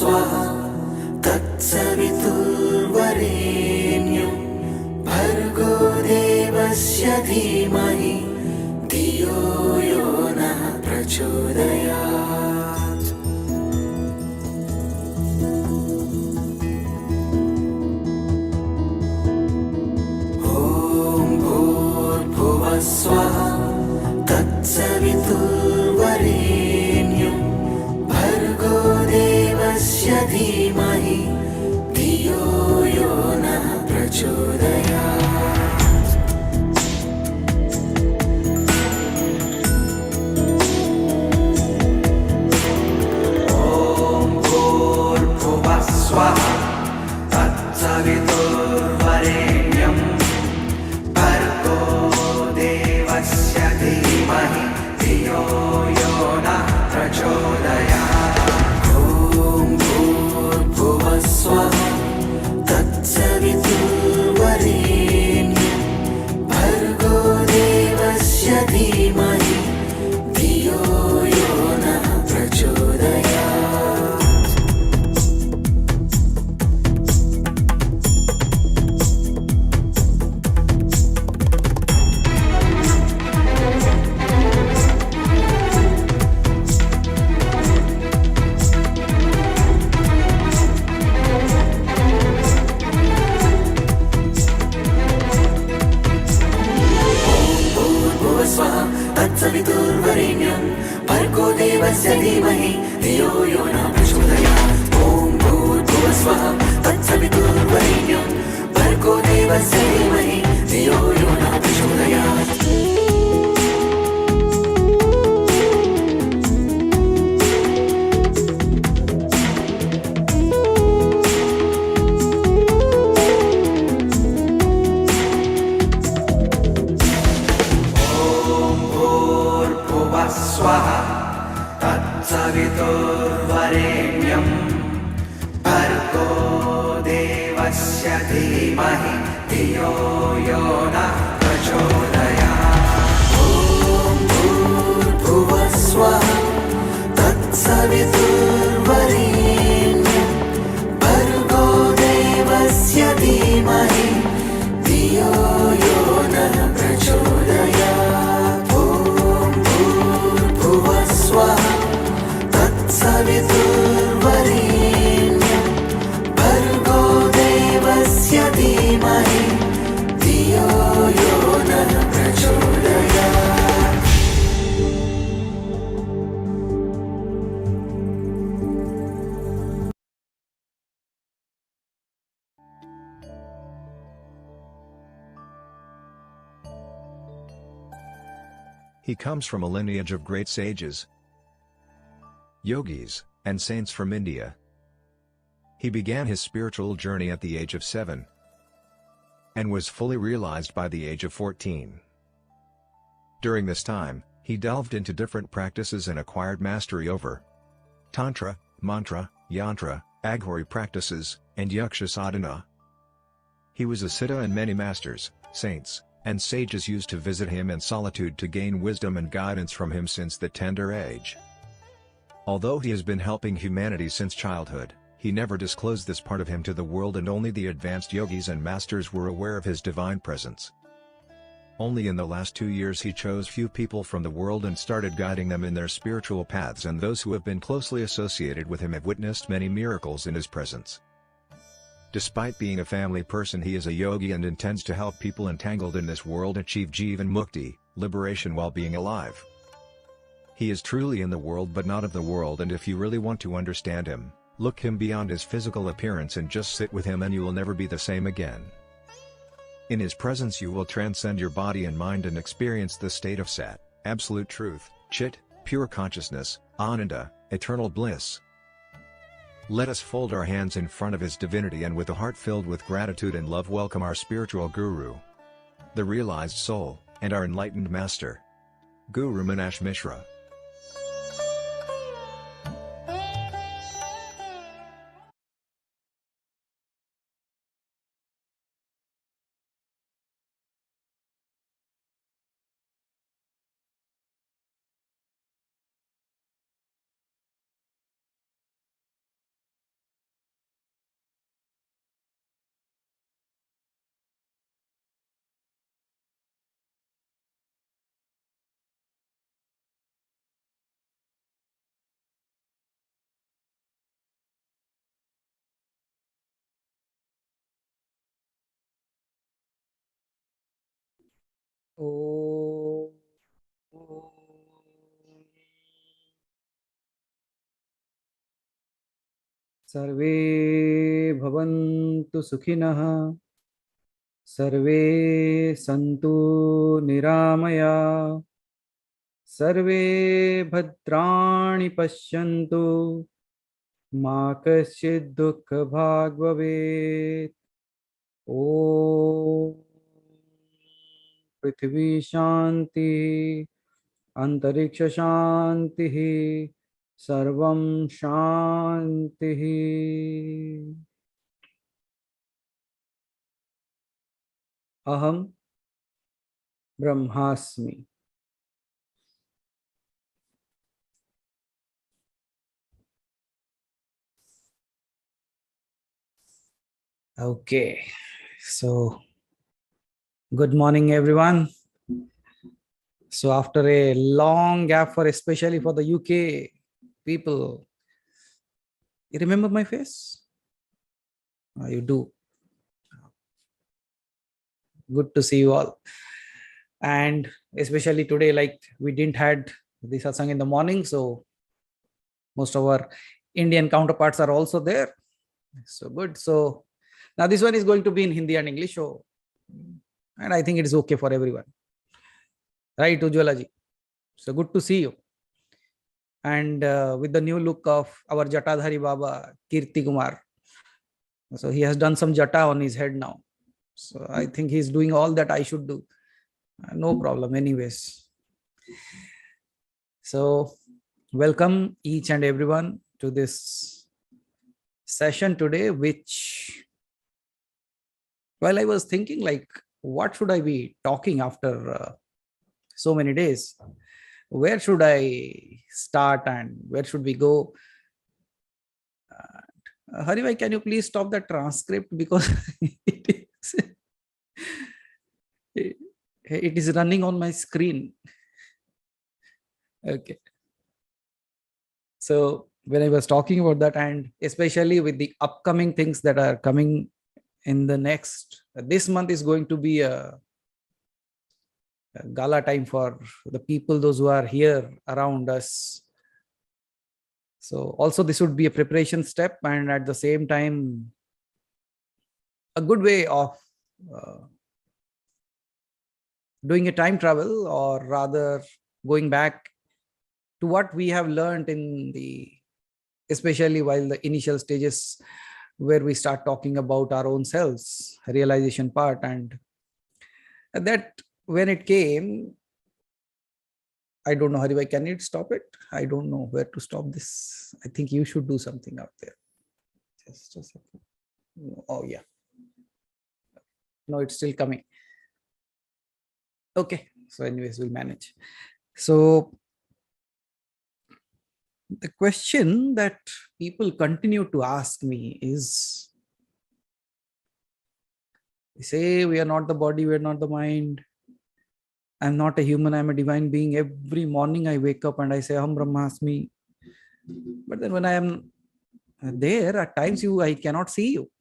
स्वाहा तत्सवितुर्वरेण्यं भर्गो देवस्य धीमहि धियो यो नः प्रचोदयात्। ॐ भूर्भुवः स्वः तत्सवितुर्वरेण्यं भर्गो देवस्य धीमहि धियो यो नः प्रचोदयात्। ॐ भूर्भुवः स्वः तत्सवितुर्वरेण्यं भर्गो देवस्य धीमहि धियो यो नः प्रचोदयात्। ॐ भूर्भुवः स्वः तत्सवितुर्वरेण्यं भर्गो देवस्य धीमहि धियो यो नः प्रचोदयात्। तत्सवितुर्वरेण्यं भर्गो देवस्य धीमहि धियो यो नः प्रचोदयात्। ॐ भूर्भुवः स्वः तत्सवितुर्वरेण्यं भर्गो देवस्य धीमहि धियो यो नः प्रचोदयात्। स्वाहा तत्सवितुर्वरेण्यं भर्गो देवस्य धीमहि धियो यो नः प्रचोदयात्। ॐ भूर्भुवः स्वः तत्सवितुर्वरेण्यं भर्गो देवस्य धीमहि धियो यो नः प्रचोदयात्। स्वाहा तत्सवितुर्वरेण्यं भर्गो देवस्य धीमहि धियो यो नः प्रचोदयात्। He comes from a lineage of great sages, yogis, and saints from India. He began his spiritual journey at the age of 7 and was fully realized by the age of 14. During this time, he delved into different practices and acquired mastery over Tantra, Mantra, Yantra, Aghori practices, and Yaksha sadhana. He was a siddha and many masters, saints, and sages used to visit him in solitude to gain wisdom and guidance from him since the tender age. Although he has been helping humanity since childhood, he never disclosed this part of him to the world, and only the advanced yogis and masters were aware of his divine presence. Only in the last 2 years he chose few people from the world and started guiding them in their spiritual paths, and those who have been closely associated with him have witnessed many miracles in his presence. Despite being a family person, he is a yogi and intends to help people entangled in this world achieve Jivan Mukti, liberation while being alive. He is truly in the world but not of the world, and if you really want to understand him, look him beyond his physical appearance and just sit with him and you will never be the same again. In his presence you will transcend your body and mind and experience the state of Sat, absolute truth, Chit, pure consciousness, Ananda, eternal bliss. Let us fold our hands in front of his divinity and with a heart filled with gratitude and love welcome our spiritual guru, the realized soul, and our enlightened master, Guru Meenakshi Mishra. Oh. सर्वे भवन्तु सुखिनः सर्वे सन्तु निरामया सर्वे भद्राणि पश्यन्तु मा कश्चित् दुःखभाग् भवेत् ॐ पृथिवी शान्ति अंतरिक्ष शान्तिः सर्वं शान्तिः अहं ब्रह्मास्मि. Okay, so good morning everyone. So after a long gap, for especially for the UK people, you remember my face? You do. Good to see you all. And especially today, like we didn't had the satsang in the morning, so most of our Indian counterparts are also there. So good. So now this one is going to be in Hindi and English. So, and I think it is okay for everyone. Right, Ujjwala ji? So good to see you. And with the new look of our Jatadhari Baba, Kirti Kumar. So he has done some jata on his head now. So I think he's doing all that I should do. No problem anyways. So welcome each and everyone to this session today, which while I was thinking like, what should I be talking after so many days? Where should I start and where should we go? Haribhai, can you please stop the transcript because it is running on my screen. Okay. So when I was talking about that, and especially with the upcoming things that are coming in the next, this month is going to be a gala time for the people, those who are here around us. So also this would be a preparation step, and at the same time, a good way of doing a time travel, or rather going back to what we have learned in the, especially while the initial stages where we start talking about our own selves, realization part, and that when it came, I don't know, Haribhai, can it stop it? I don't know where to stop this. I think you should do something out there. Just a second. Oh yeah. No, it's still coming. Okay. So anyways, we'll manage. So the question that people continue to ask me is, they say we are not the body, we are not the mind. I'm not a human, I'm a divine being. Every morning I wake up and I say, Aham Brahmasmi. But then when I am there, at times I cannot see you.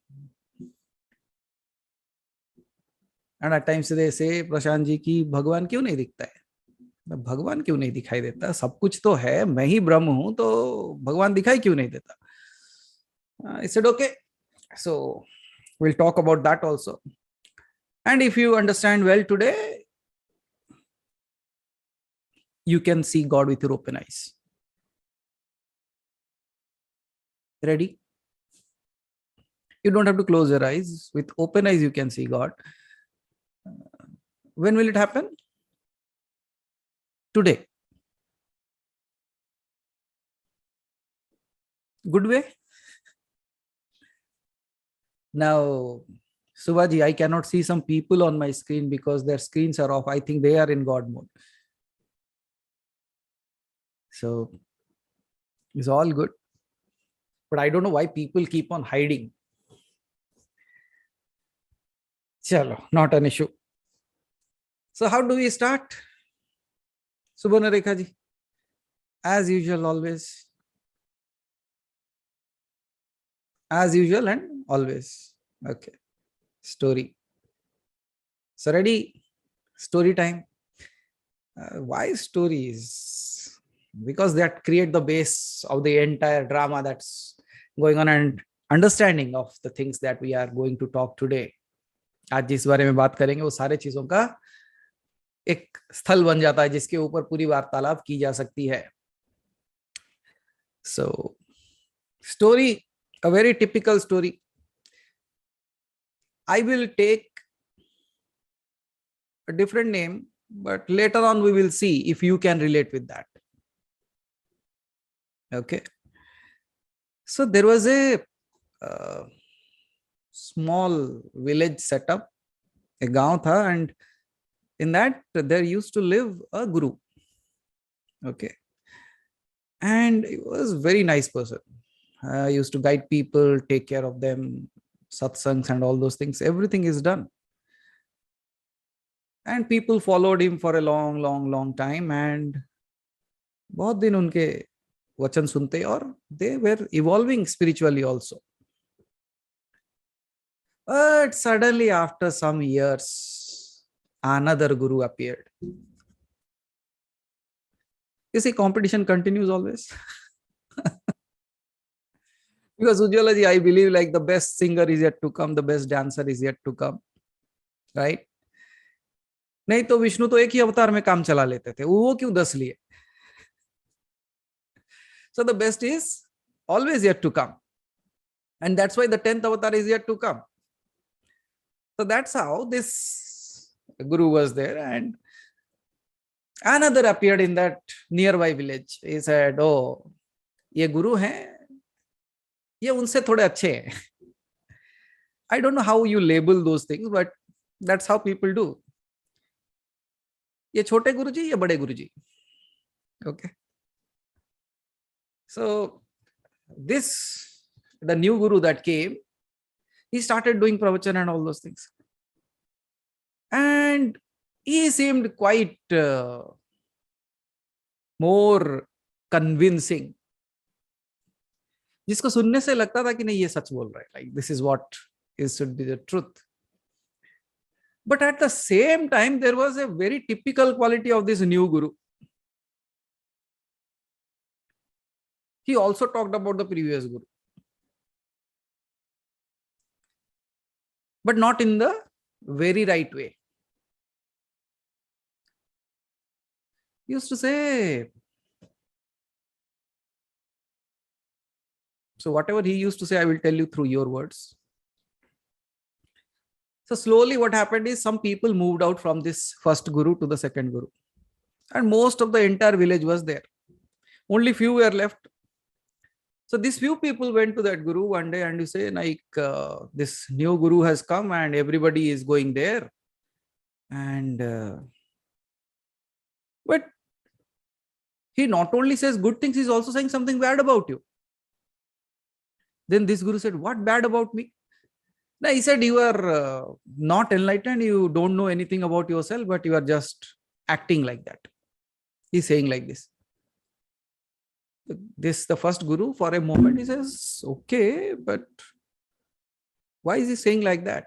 And at times they say, Prashant ji ki Bhagwan kyun nahi dikhta hai? भगवान क्यों नहीं दिखाई देता? सब कुछ तो है, मैं ही ब्रह्म हूं, तो भगवान दिखाई क्यों नहीं देता? I said, okay. So we'll talk about that also. And if you understand well today, you can see God with your open eyes. Ready? You don't have to close your eyes. With open eyes, you can see God. When will it happen? Today. Good way? Now, Subaji, I cannot see some people on my screen because their screens are off. I think they are in God mode. So it's all good. But I don't know why people keep on hiding. Chalo, not an issue. So how do we start? Subhana Rekha ji, as usual, always. As usual and always. Okay. Story. So ready? Story time. Why stories? Because that create the base of the entire drama that's going on and understanding of the things that we are going to talk today. आज जिस बारे में बात करेंगे वो सारे चीजों का एक स्थल बन जाता है जिसके ऊपर पूरी वार्तालाप की जा सकती है. So, story, a very typical story. I will take a different name, but later on we will see if you can relate with that. Okay. So there was a small village setup, a gaon tha, and in that there used to live a guru. Okay. And he was a very nice person. Used to guide people, take care of them, satsangs and all those things. Everything is done. And people followed him for a long time. And बहुत दिन उनके वचन सुनते और they were evolving spiritually also. But suddenly after some years, another guru appeared. You see, competition continues always. Because Ujjwala ji, I believe like the best singer is yet to come, the best dancer is yet to come. Right? नहीं तो विष्णु तो एक ही अवतार में काम चला लेते थे, वो क्यों 10 लिए? So the best is always yet to come. And that's why the 10th avatar is yet to come. So that's how this guru was there. And another appeared in that nearby village. He said, oh, ये guru हैं, ये उनसे थोड़े अच्छे हैं. I don't know how you label those things, but that's how people do. ये छोटे गुरुजी, ये बड़े गुरुजी. Okay. So this, the new guru that came, he started doing pravachan and all those things. And he seemed quite more convincing. जिसको सुनने से लगता था कि नहीं ये सच बोल रहा है, like this is what is should be the truth. But at the same time, there was a very typical quality of this new guru. He also talked about the previous guru, but not in the very right way. He used to say, so whatever he used to say, I will tell you through your words. So slowly what happened is some people moved out from this first guru to the second guru. And most of the entire village was there. Only few were left. So these few people went to that guru one day and you say, like, this new guru has come and everybody is going there. And but he not only says good things, he's also saying something bad about you. Then this guru said, what bad about me? No, he said, you are not enlightened, you don't know anything about yourself, but you are just acting like that. He's saying like this. This, the first guru, for a moment, he says, okay, but why is he saying like that?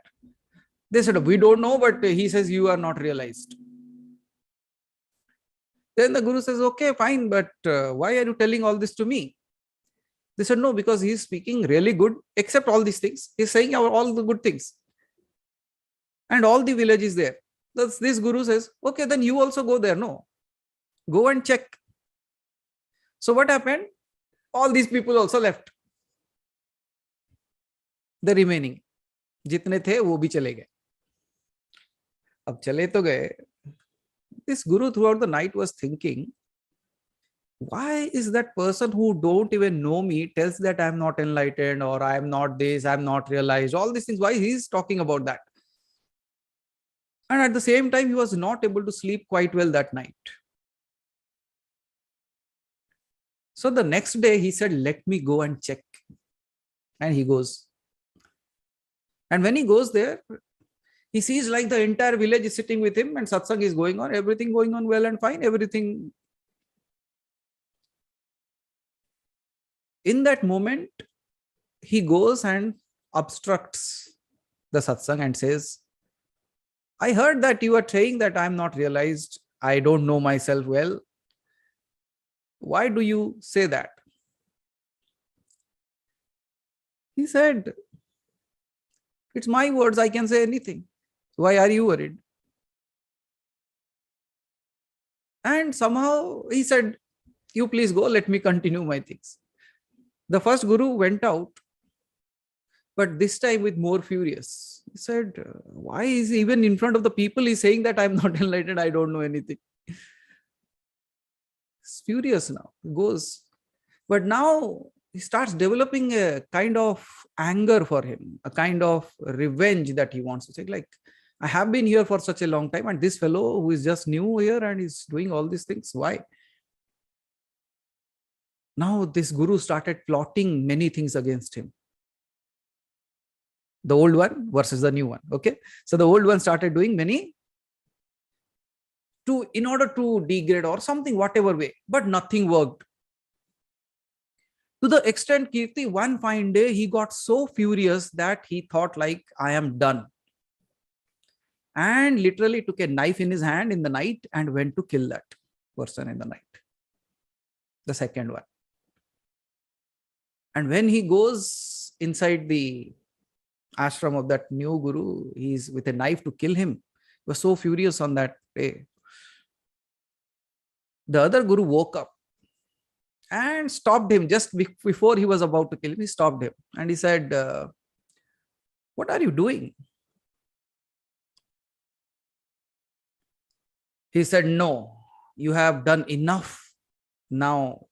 They said, we don't know, but he says, you are not realized. Then the guru says, okay, fine, but why are you telling all this to me? They said, no, because he's speaking really good, except all these things. He's saying all the good things. And all the village is there. Thus, this guru says, okay, then you also go there. No, go and check. So what happened? All these people also left. The remaining. जितने थे वो भी चले गए. अब चले तो गए. This guru throughout the night was thinking, why is that person who don't even know me tells that I'm not enlightened or I'm not this, I'm not realized, all these things, why he's talking about that? And at the same time, he was not able to sleep quite well that night. So the next day he said, let me go and check. And he goes. And when he goes there, he sees like the entire village is sitting with him and satsang is going on, everything going on well and fine, everything. In that moment, he goes and obstructs the satsang and says, I heard that you are saying that I'm not realized, I don't know myself well. Why do you say that? He said, it's my words, I can say anything. Why are you worried? And somehow he said, you please go, let me continue my things. The first guru went out, but this time with more furious. He said, why is he, even in front of the people, he's saying that I'm not enlightened, I don't know anything. He's furious now. He goes. But now he starts developing a kind of anger for him, a kind of revenge that he wants to say, like, I have been here for such a long time, and this fellow who is just new here and is doing all these things, why? Now this guru started plotting many things against him. The old one versus the new one. Okay. So the old one started doing many in order to degrade or something, whatever way, but nothing worked. To the extent, Kirti, one fine day, he got so furious that he thought like, I am done. And literally took a knife in his hand in the night and went to kill that person in the night. The second one. And when he goes inside the ashram of that new guru, he's with a knife to kill him. He was so furious on that day. The other guru woke up and stopped him just before he was about to kill him. He stopped him and he said, what are you doing? He said, no, you have done enough. Now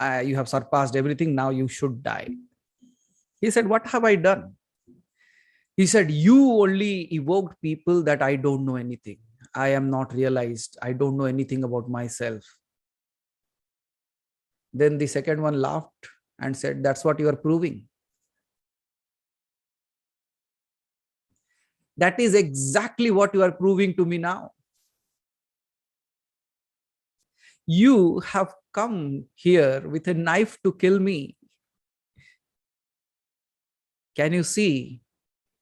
you have surpassed everything. Now you should die. He said, what have I done? He said, you only evoked people that I don't know anything. I am not realized. I don't know anything about myself. Then the second one laughed and said, that's what you are proving. That is exactly what you are proving to me now. You have come here with a knife to kill me. Can you see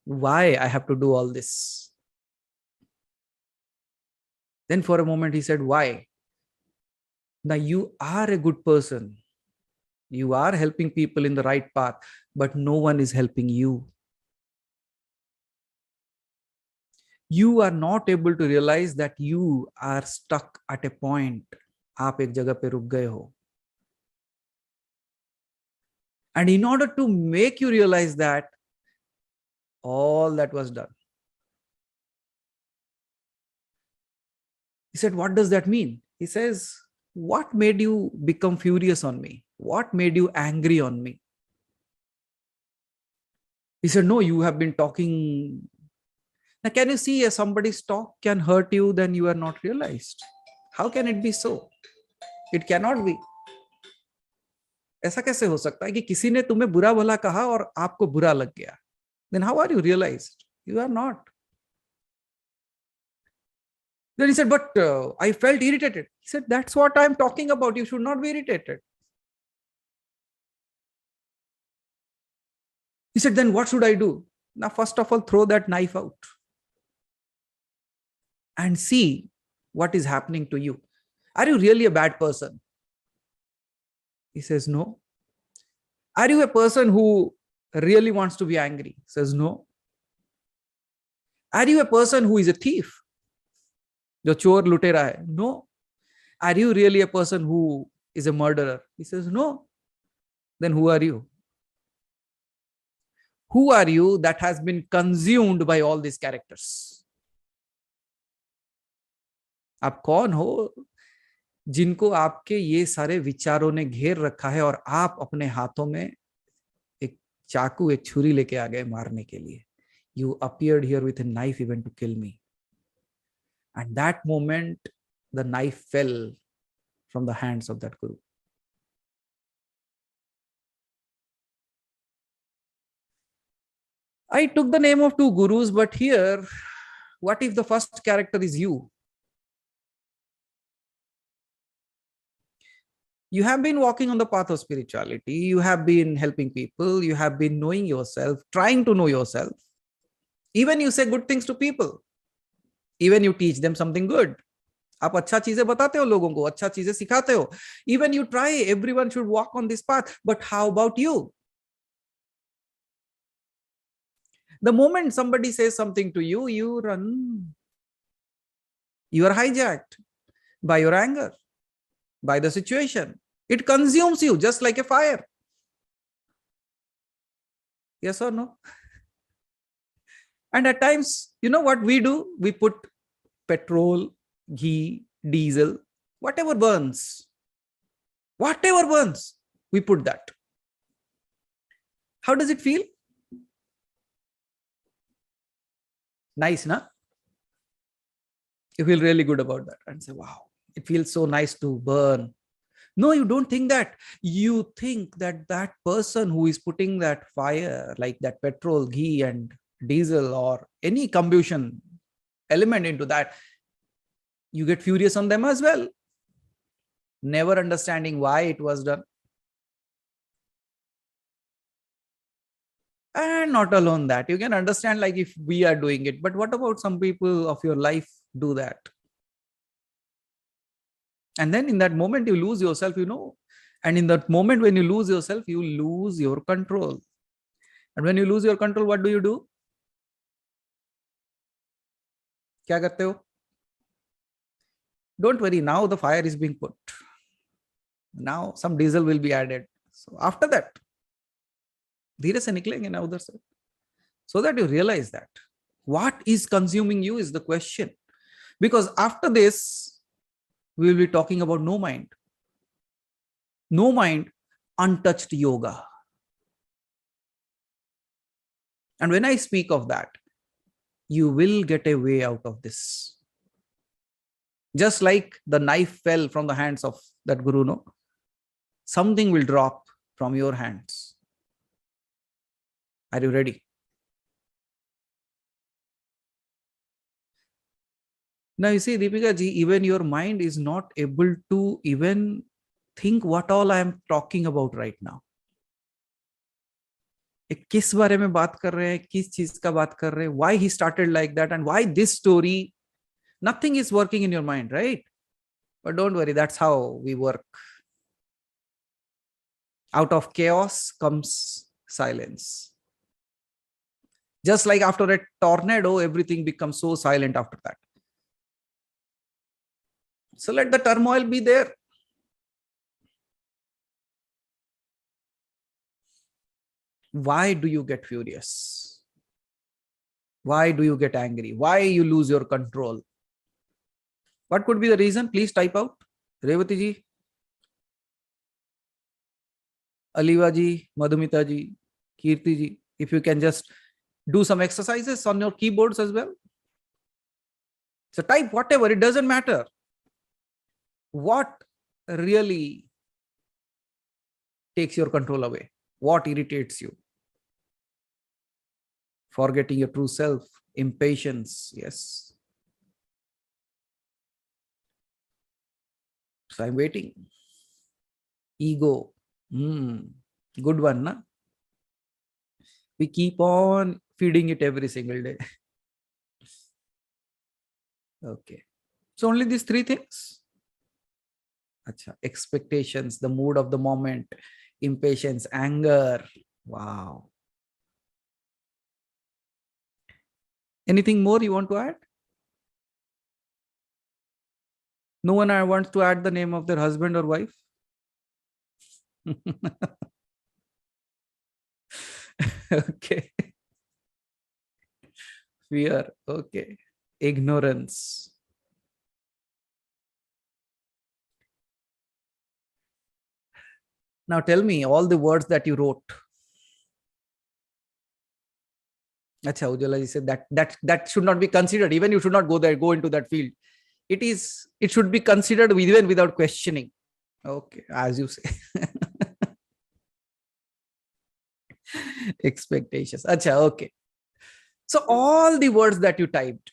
why I have to do all this? Then for a moment he said, why? Now you are a good person. You are helping people in the right path, but no one is helping you. You are not able to realize that you are stuck at a point. आप एक जगह पे रुक गए हो. And in order to make you realize that, all that was done. He said, what does that mean? He says, what made you become furious on me? What made you angry on me? He said, no, you have been talking. Now, can you see if somebody's talk can hurt you, then you are not realized? How can it be so? It cannot be. ऐसा कैसे हो सकता है कि किसी ने तुम्हें बुरा भला कहा और आपको बुरा लग गया? Then how are you realized? You are not. Then he said, but I felt irritated. He said, that's what I'm talking about. You should not be irritated. He said, then what should I do? Now, first of all, throw that knife out and see what is happening to you. Are you really a bad person? He says, no. Are you a person who really wants to be angry? He says, no. Are you a person who is a thief? जो चोर लुटेरा है? No. Are you really a person who is a murderer? He says, no. Then who are you? Who are you that has been consumed by all these characters? आप कौन हो जिनको आपके ये सारे विचारों ने घेर रखा है और आप अपने हाथों में एक चाकू, एक छुरी लेके आ गए मारने के लिए? You appeared here with a knife even to kill me. And that moment, the knife fell from the hands of that guru. I took the name of two gurus, but here, what if the first character is you? You have been walking on the path of spirituality. You have been helping people. You have been knowing yourself, trying to know yourself. Even you say good things to people. Even you teach them something good. आप अच्छा चीजें बताते हो लोगों को, अच्छा चीजें सिखाते हो, even you try, everyone should walk on this path, but how about you? The moment somebody says something to you, you run. You are hijacked by your anger, by the situation. It consumes you just like a fire. Yes or no? And at times, you know what we do? We put petrol, ghee, diesel, whatever burns, we put that. How does it feel? Nice, na? You feel really good about that and say, wow, it feels so nice to burn. No, you don't think that. You think that that person who is putting that fire, like that petrol, ghee, and diesel, or any combustion element into that, you get furious on them as well, never understanding why it was done. And not alone that, you can understand like if we are doing it, but what about some people of your life do that? And then in that moment you lose yourself, and in that moment when you lose yourself, you lose your control. And when you lose your control, what do? क्या करते हो? Don't worry, now the fire is being put. Now some diesel will be added. So after that, धीरे से निकलेंगे ना उधर से. So that you realize that what is consuming you is the question. Because after this, we will be talking about no mind. No mind, untouched yoga. And when I speak of that, you will get a way out of this. Just like the knife fell from the hands of that guru, no? Something will drop from your hands. Are you ready? Now you see, Deepika ji, even your mind is not able to even think what all I am talking about right now. किस बारे में बात कर रहे हैं, किस चीज का बात कर रहे हैं, why he started like that, and why this story, nothing is working in your mind, right? But don't worry, that's how we work. Out of chaos comes silence. Just like after a tornado, everything becomes so silent after that. So let the turmoil be there. Why do you get furious? Why do you get angry? Why you lose your control? What could be the reason? Please type out. Revati ji, Aliva ji, Madhumita ji, Kirti ji, if you can just do some exercises on your keyboards as well. So type whatever, it doesn't matter. What really takes your control away? What irritates you? Forgetting your true self, impatience, yes. So I'm waiting. Ego, good one, na? We keep on feeding it every single day. Okay. So only these three things. Acha, expectations, the mood of the moment, impatience, anger. Wow. Anything more you want to add? No one wants to add the name of their husband or wife? Okay. Fear. Okay. Ignorance. Now tell me all the words that you wrote. Acha, Ujjwala ji said that should not be considered. Even you should not go into that field. It should be considered even without questioning. Okay, as you say. Expectations. Acha, okay. So all the words that you typed,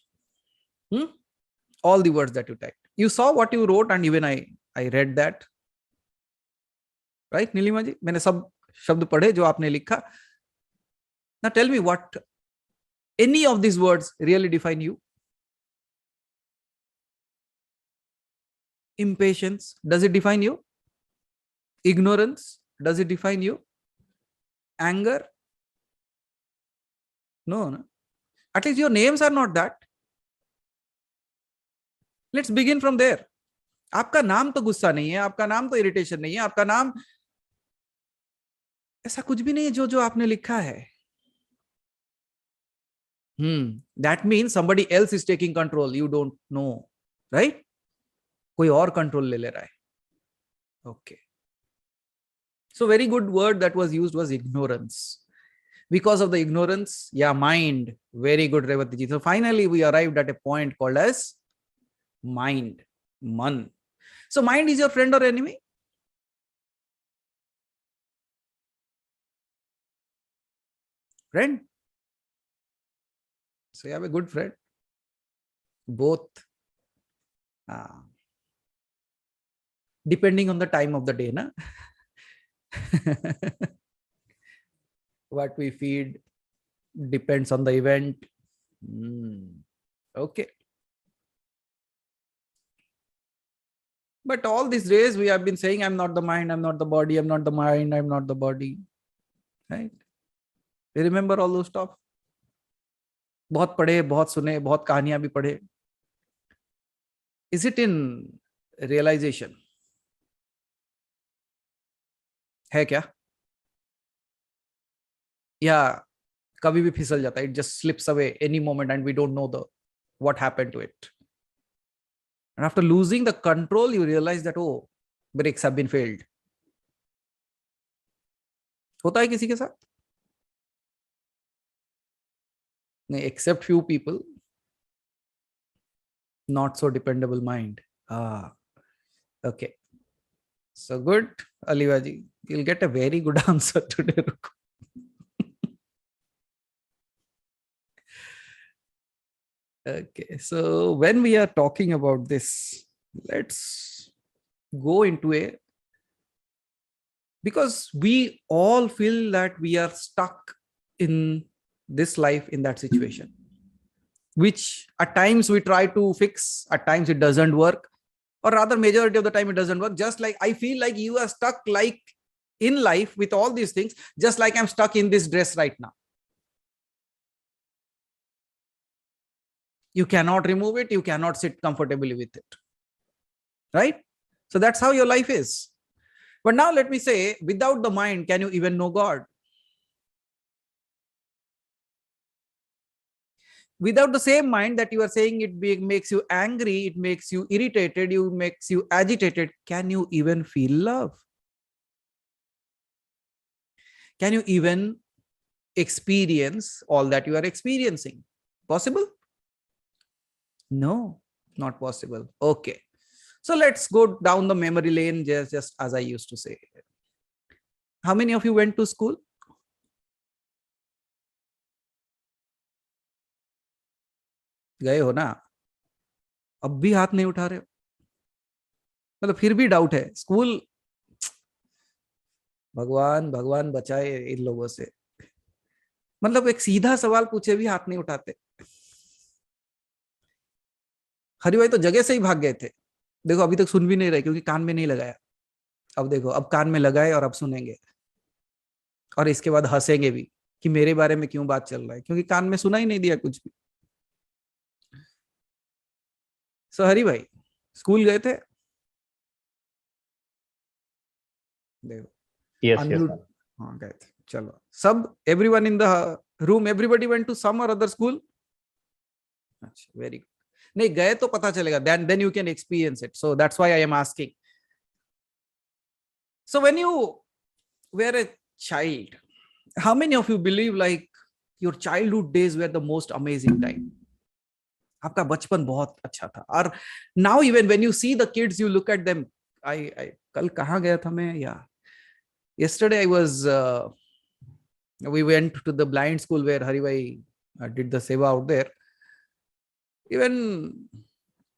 all the words that you typed, you saw what you wrote, and even I read that. Right, Nilima ji? मैंने सब शब्द पढ़े जो आपने लिखा. Now tell me what any of these words really define you. Impatience, does it define you? Ignorance, does it define you? Anger? No. At least your names are not that. Let's begin from there. आपका नाम तो गुस्सा नहीं है, आपका नाम तो irritation नहीं है, आपका नाम ऐसा कुछ भी नहीं है जो जो आपने लिखा है. That means somebody else is taking control. You don't know, right? कोई और कंट्रोल ले रहा है. Okay. So very good word that was used was ignorance. Because of the ignorance, yeah, mind. Very good, Revati ji. So finally, we arrived at a point called as mind, man. So mind is your friend or enemy? Friend. So you have a good friend. Both. Depending on the time of the day, na? What we feed depends on the event. Okay. But all these days we have been saying, I'm not the mind, I'm not the body, I'm not the mind, I'm not the body. Right? You remember all those stuff? बहुत पढ़े, बहुत सुने, बहुत कहानियां भी पढ़े. Is it in realization? है क्या? या कभी भी फिसल जाता है. It just slips away any moment and we don't know what happened to it. And after losing the control, you realize that, oh, brakes have been failed. होता है किसी के साथ? नहीं, except few people. Not so dependable mind. Okay. So good, Aliva ji. You'll get a very good answer today. Okay. So when we are talking about this, let's go into because we all feel that we are stuck in this life, in that situation, which at times we try to fix, at times it doesn't work, or rather majority of the time it doesn't work. Just like I feel like you are stuck like in life with all these things, just like I'm stuck in this dress right now. You cannot remove it. You cannot sit comfortably with it. Right? So that's how your life is. But now let me say, without the mind, can you even know God? Without the same mind that you are saying it makes you angry, it makes you irritated, it makes you agitated, can you even feel love? Can you even experience all that you are experiencing? Possible? No, not possible. Okay. So let's go down the memory lane, just as I used to say. How many of you went to school? गए हो ना? अब भी हाथ नहीं उठा रहे हो. मतलब फिर भी डाउट है. स्कूल, भगवान भगवान बचाए इन लोगों से. मतलब एक सीधा सवाल पूछे भी हाथ नहीं उठाते. हरि भाई तो जगह से ही भाग गए थे. देखो अभी तक सुन भी नहीं रहे क्योंकि कान में नहीं लगाया. अब देखो, अब कान में लगाए और अब सुनेंगे, और इसके बाद हंसेंगे भी कि मेरे बारे में क्यों बात चल रहा है, क्योंकि कान में सुना ही नहीं दिया कुछ भी. सो हरि भाई स्कूल गए थे? देखो, yes, हाँ गए थे. चलो, सब everyone in the room, everybody went to some or other school? अच्छा, वेरी गुड. नहीं गए तो पता चलेगा, then you can experience it. So that's why I am asking. So when you were a child, how many of you believe like your childhood days were the most amazing time? आपका बचपन बहुत अच्छा था. और now even when you see the kids, you look at them. I कल कहाँ गया था मैं? Yeah, yesterday I was we went to the blind school where Hari Bhai did the seva out there. Even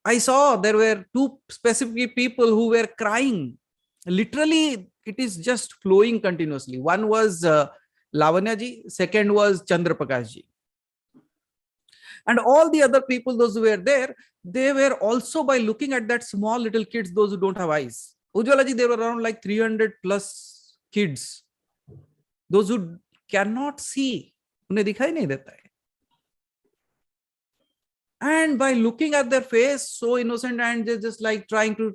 I saw there were two specific people who were crying. Literally, it is just flowing continuously. One was Lavanya ji, second was Chandra Prakash ji. And all the other people, those who were there, they were also by looking at that small little kids, those who don't have eyes. Ujjwala ji, there were around like 300 plus kids, those who cannot see. उन्हें दिखाई नहीं देता है. And by looking at their face, so innocent, and they're just like trying to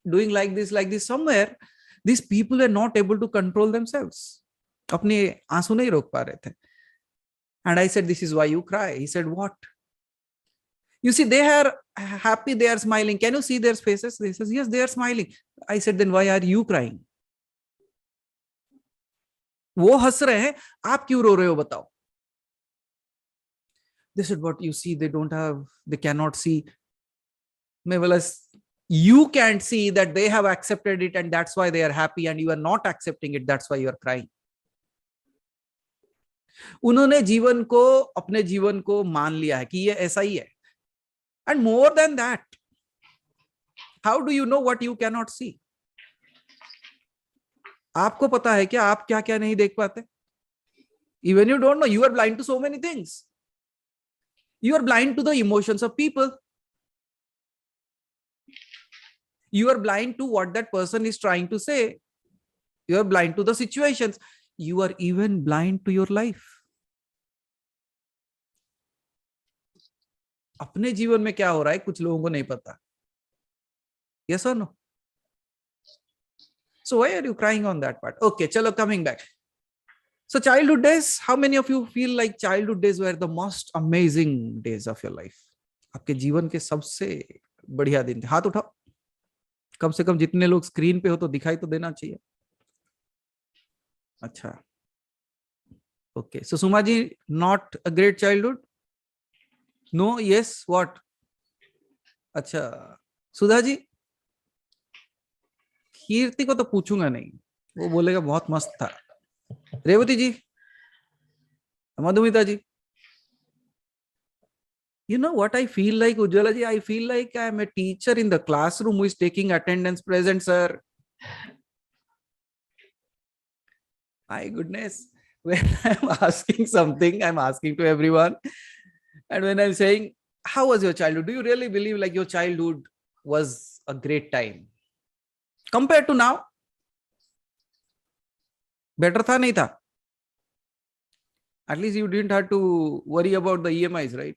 doing like this, somewhere, these people are not able to control themselves. अपने आंसू नहीं रोक पा रहे थे. And I said, this is why you cry. He said, what? You see, they are happy, they are smiling. Can you see their faces? They says, yes, they are smiling. I said, then why are you crying? वो हंस रहे हैं, आप क्यों रो रहे हो बताओ? They said, but you see, they cannot see. मैं बोला, you can't see that they have accepted it and that's why they are happy, and you are not accepting it, that's why you are crying. उन्होंने जीवन को, अपने जीवन को मान लिया है कि ये ऐसा ही है. And more than that, how do you know what you cannot see? आपको पता है क्या आप क्या क्या नहीं देख पाते? Even you don't know, you are blind to so many things. You are blind to the emotions of people. You are blind to what that person is trying to say. You are blind to the situations. You are even blind to your life. अपने जीवन में क्या हो रहा है कुछ लोगों को नहीं पता. Yes or no? So why are you crying on that part? Okay, chalo, coming back. So childhood days, how many of you feel like childhood days were the most amazing days of your life? आपके जीवन के सबसे बढ़िया दिन थे. हाथ उठाओ. कम से कम जितने लोग स्क्रीन पे हो तो दिखाई तो देना चाहिए. अच्छा. Okay, so Suma ji, not a great childhood? No, yes, what? अच्छा. सुधा जी? कीर्ति को तो पूछूंगा नहीं, वो बोलेगा बहुत मस्त था. रेवती जी, मधुमिता जी, you know what I feel like, Ujjwala ji? I feel like I am a teacher in the classroom who is taking attendance. Present, sir. My goodness, when I'm asking something, I'm asking to everyone, and when I'm saying, how was your childhood? Do you really believe like your childhood was a great time compared to now? Better था नहीं था? At least you didn't have to worry about the EMIs, right?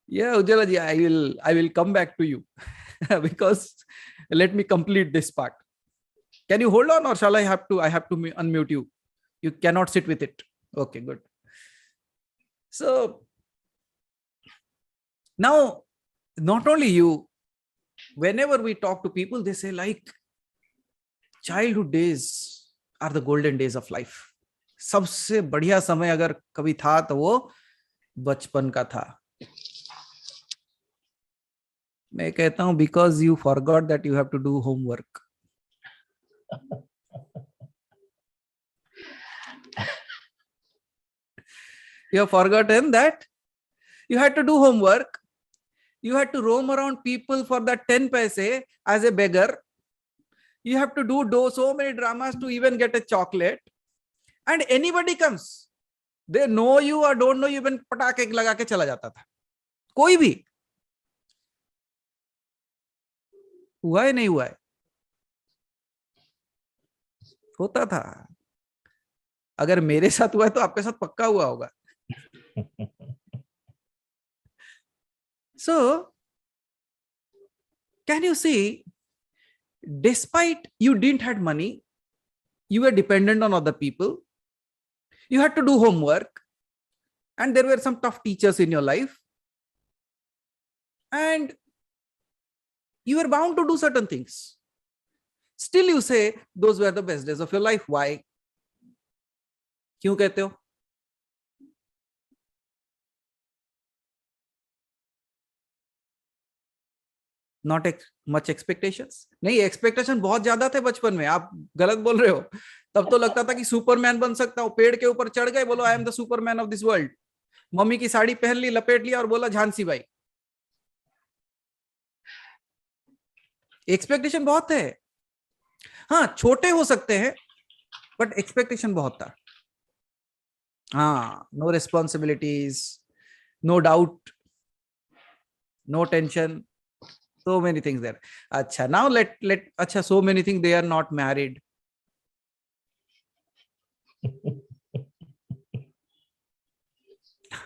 Yeah, Ujjwala ji, I will come back to you because let me complete this part. Can you hold on, or shall I have to unmute you? You cannot sit with it. Okay, good. So now, not only you, whenever we talk to people, they say like childhood days are the golden days of life. सबसे बढ़िया समय अगर कभी था तो वो बचपन का था. मैं कहता हूं because you forgot that you have to do homework. You have forgotten that you had to do homework. You had to roam around people for that 10 paise as a beggar. You have to do so many dramas to even get a chocolate. And anybody comes, they know you or don't know you, even पटाखे लगा के चला जाता था. कोई भी. हुआ है नहीं हुआ है? होता था. अगर मेरे साथ हुआ है तो आपके साथ पक्का हुआ होगा. So, can you see, despite you didn't have money, you were dependent on other people, you had to do homework, and there were some tough teachers in your life, and you were bound to do certain things. Still you say those were the best days of your life. Why? क्यों कहते हो? Not much expectations? नहीं, expectation बहुत ज्यादा थे बचपन में. आप गलत बोल रहे हो. तब तो लगता था कि सुपरमैन बन सकता हूं. पेड़ के ऊपर चढ़ गए, बोलो I am the Superman of this world. Mummy की साड़ी पहन ली, लपेट लिया और बोला झांसी बाई. एक्सपेक्टेशन बहुत है. हाँ, छोटे हो सकते हैं, बट एक्सपेक्टेशन बहुत था. No responsibilities, no doubt, no tension. So many things there. Acha, now acha, so many things, they are not married.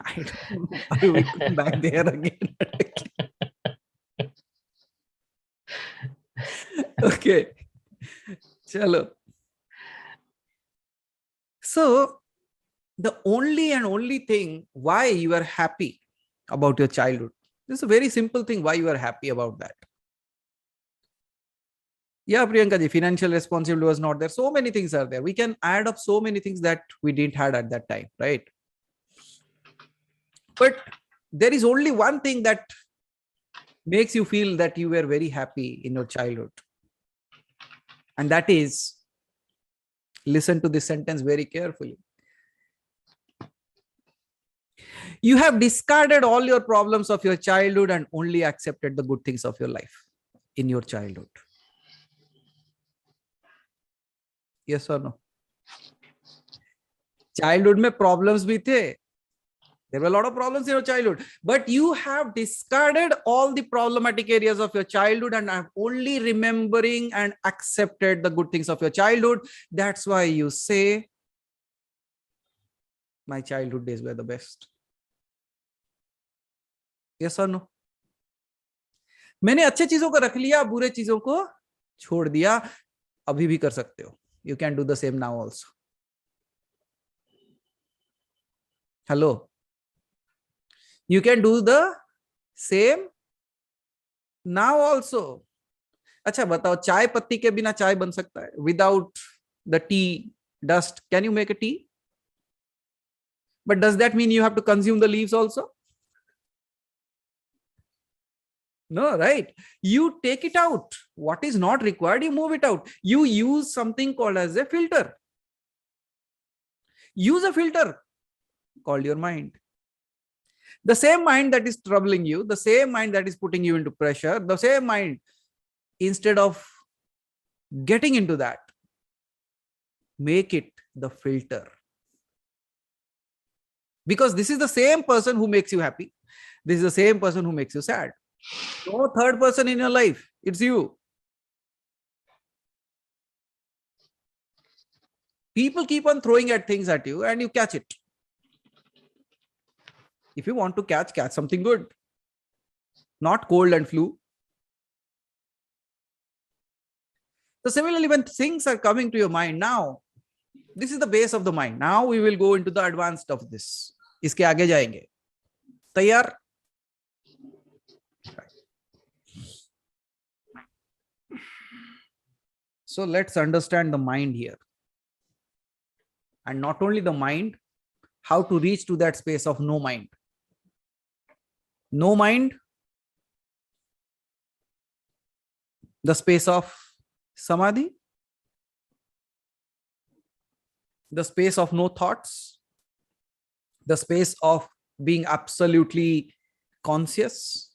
I don't know why we come back there again. Okay. Chalo. So the only and only thing why you are happy about your childhood, this is a very simple thing why you are happy about that. Yeah, Priyanka ji, financial responsibility was not there. So many things are there. We can add up so many things that we didn't had at that time, right? But there is only one thing that makes you feel that you were very happy in your childhood. And that is, listen to this sentence very carefully. You have discarded all your problems of your childhood and only accepted the good things of your life in your childhood. Yes or no? Childhood mein problems bhi the. There were a lot of problems in your childhood, but you have discarded all the problematic areas of your childhood and are only remembering and accepted the good things of your childhood. That's why you say, my childhood days were the best. Yes or no? मैंने अच्छे चीजों को रख लिया, बुरे चीजों को छोड़ दिया. अभी भी कर सकते हो. You can do the same now also. Hello. You can do the same now also. अच्छा बताओ, चाय पत्ती के बिना चाय बन सकता है? Without the tea dust, can you make a tea? But does that mean you have to consume the leaves also? No, right? You take it out. What is not required, you move it out. You use something called as a filter. Use a filter called your mind. The same mind that is troubling you, the same mind that is putting you into pressure, the same mind, instead of getting into that, make it the filter. Because this is the same person who makes you happy. This is the same person who makes you sad. No third person in your life. It's you. People keep on throwing at things at you and you catch it. If you want to catch something good. Not cold and flu. So similarly, when things are coming to your mind now, this is the base of the mind. Now we will go into the advanced of this. इसके आगे जाएंगे. तैयार? So let's understand the mind here. And not only the mind, how to reach to that space of no mind. No mind, the space of samadhi, the space of no thoughts, the space of being absolutely conscious.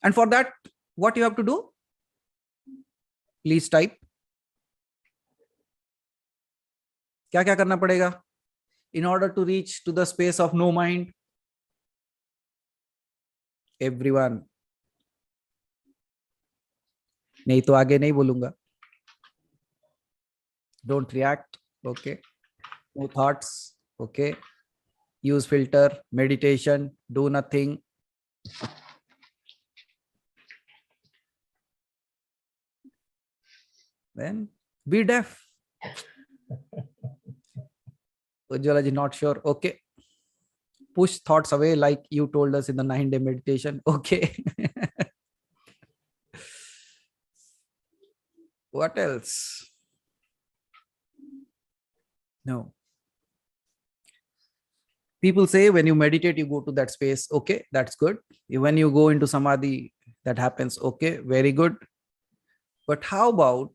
And for that, what you have to do? Please type. क्या क्या करना पड़ेगा? In order to reach to the space of no mind, everyone. नहीं तो आगे नहीं बोलूंगा. Don't react. Okay. No thoughts. Okay. Use filter, meditation, do nothing. Then be deaf. Ujjwala ji, not sure. Okay. Push thoughts away like you told us in the 9-day meditation. Okay. What else? No. People say when you meditate, you go to that space. Okay, that's good. When you go into samadhi, that happens. Okay, very good. But how about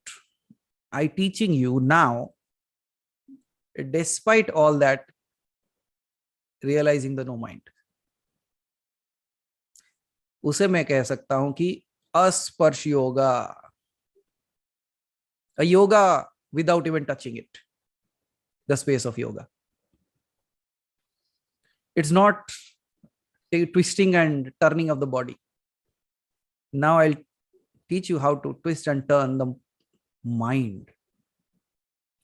I teaching you now, despite all that, realizing the no mind? उसे मैं कह सकता हूं कि अस्पर्श yoga. A yoga without even touching it. The space of yoga. It's not twisting and turning of the body. Now I'll teach you how to twist and turn the mind,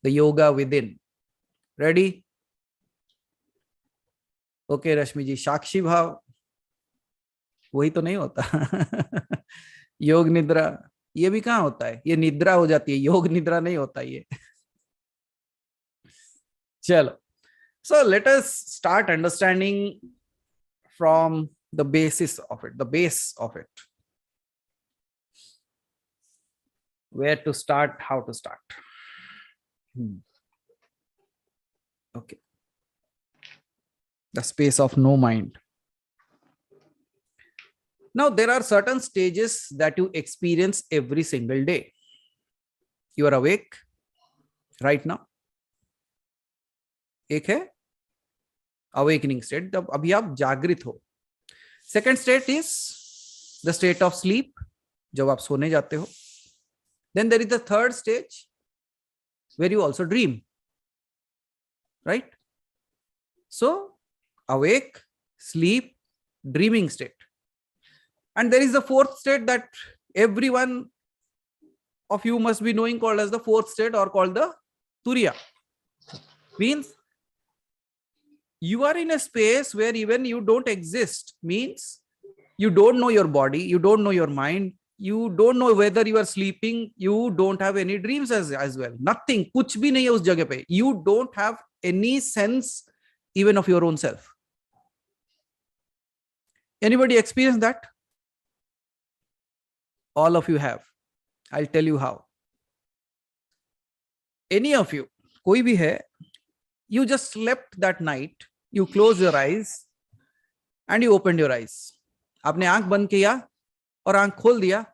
the yoga within. Ready? Okay, Rashmi ji. साक्षी भाव वही तो नहीं होता. योग निद्रा ये भी कहाँ होता है, ये निद्रा हो जाती है, योग निद्रा नहीं होता ये. चलो, so let us start understanding from the basis of it, the base of it. Where to start, how to start. Okay. The space of no mind. Now, there are certain stages that you experience every single day. You are awake right now. एक है awakening state, जब अभी आप जागृत हो. Second state is the state of sleep, जब आप सोने जाते हो. Then there is the third stage where you also dream, right? So awake, sleep, dreaming state. And there is the fourth state that every one of you must be knowing, called as the fourth state, or called the Turiya. Means you are in a space where even you don't exist. Means you don't know your body, you don't know your mind, you don't know whether you are sleeping, you don't have any dreams as well. Nothing. कुछ भी नहीं है उस जगह पे. You don't have any sense even of your own self. Anybody experience that? All of you have. I'll tell you how. Any of you, कोई भी है, you just slept that night, you closed your eyes and you opened your eyes. आपने आंख बंद किया और आंख खोल दिया.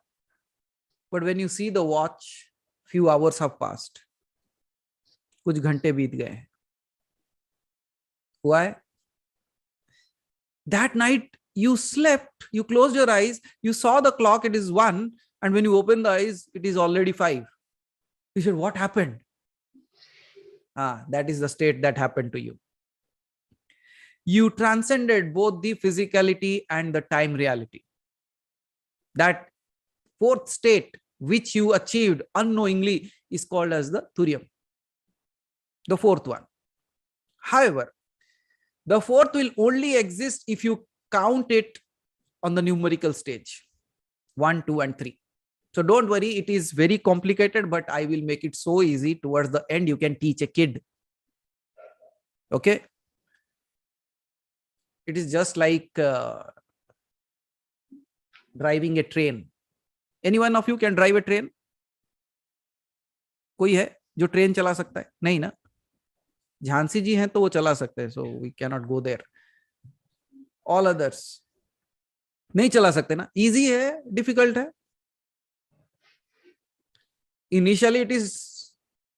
But when you see the watch, few hours have passed. कुछ घंटे बीत गए. Why? That night you slept, you closed your eyes, you saw the clock, it is 1, and when you open the eyes, it is already 5. You said, what happened? That is the state that happened to you. You transcended both the physicality and the time reality. That fourth state which you achieved unknowingly is called as the Turiyam, the fourth one. However, the fourth will only exist if you count it on the numerical stage 1, 2, and 3. So don't worry, it is very complicated, but I will make it so easy. Towards the end, you can teach a kid. Okay? It is just like driving a train. Any one of you can drive a train? कोई है जो train चला सकता है? नहीं ना? झांसी जी हैं तो वो चला सकते हैं. So we cannot go there. All others नहीं चला सकते ना. Easy है, difficult है. Initially it is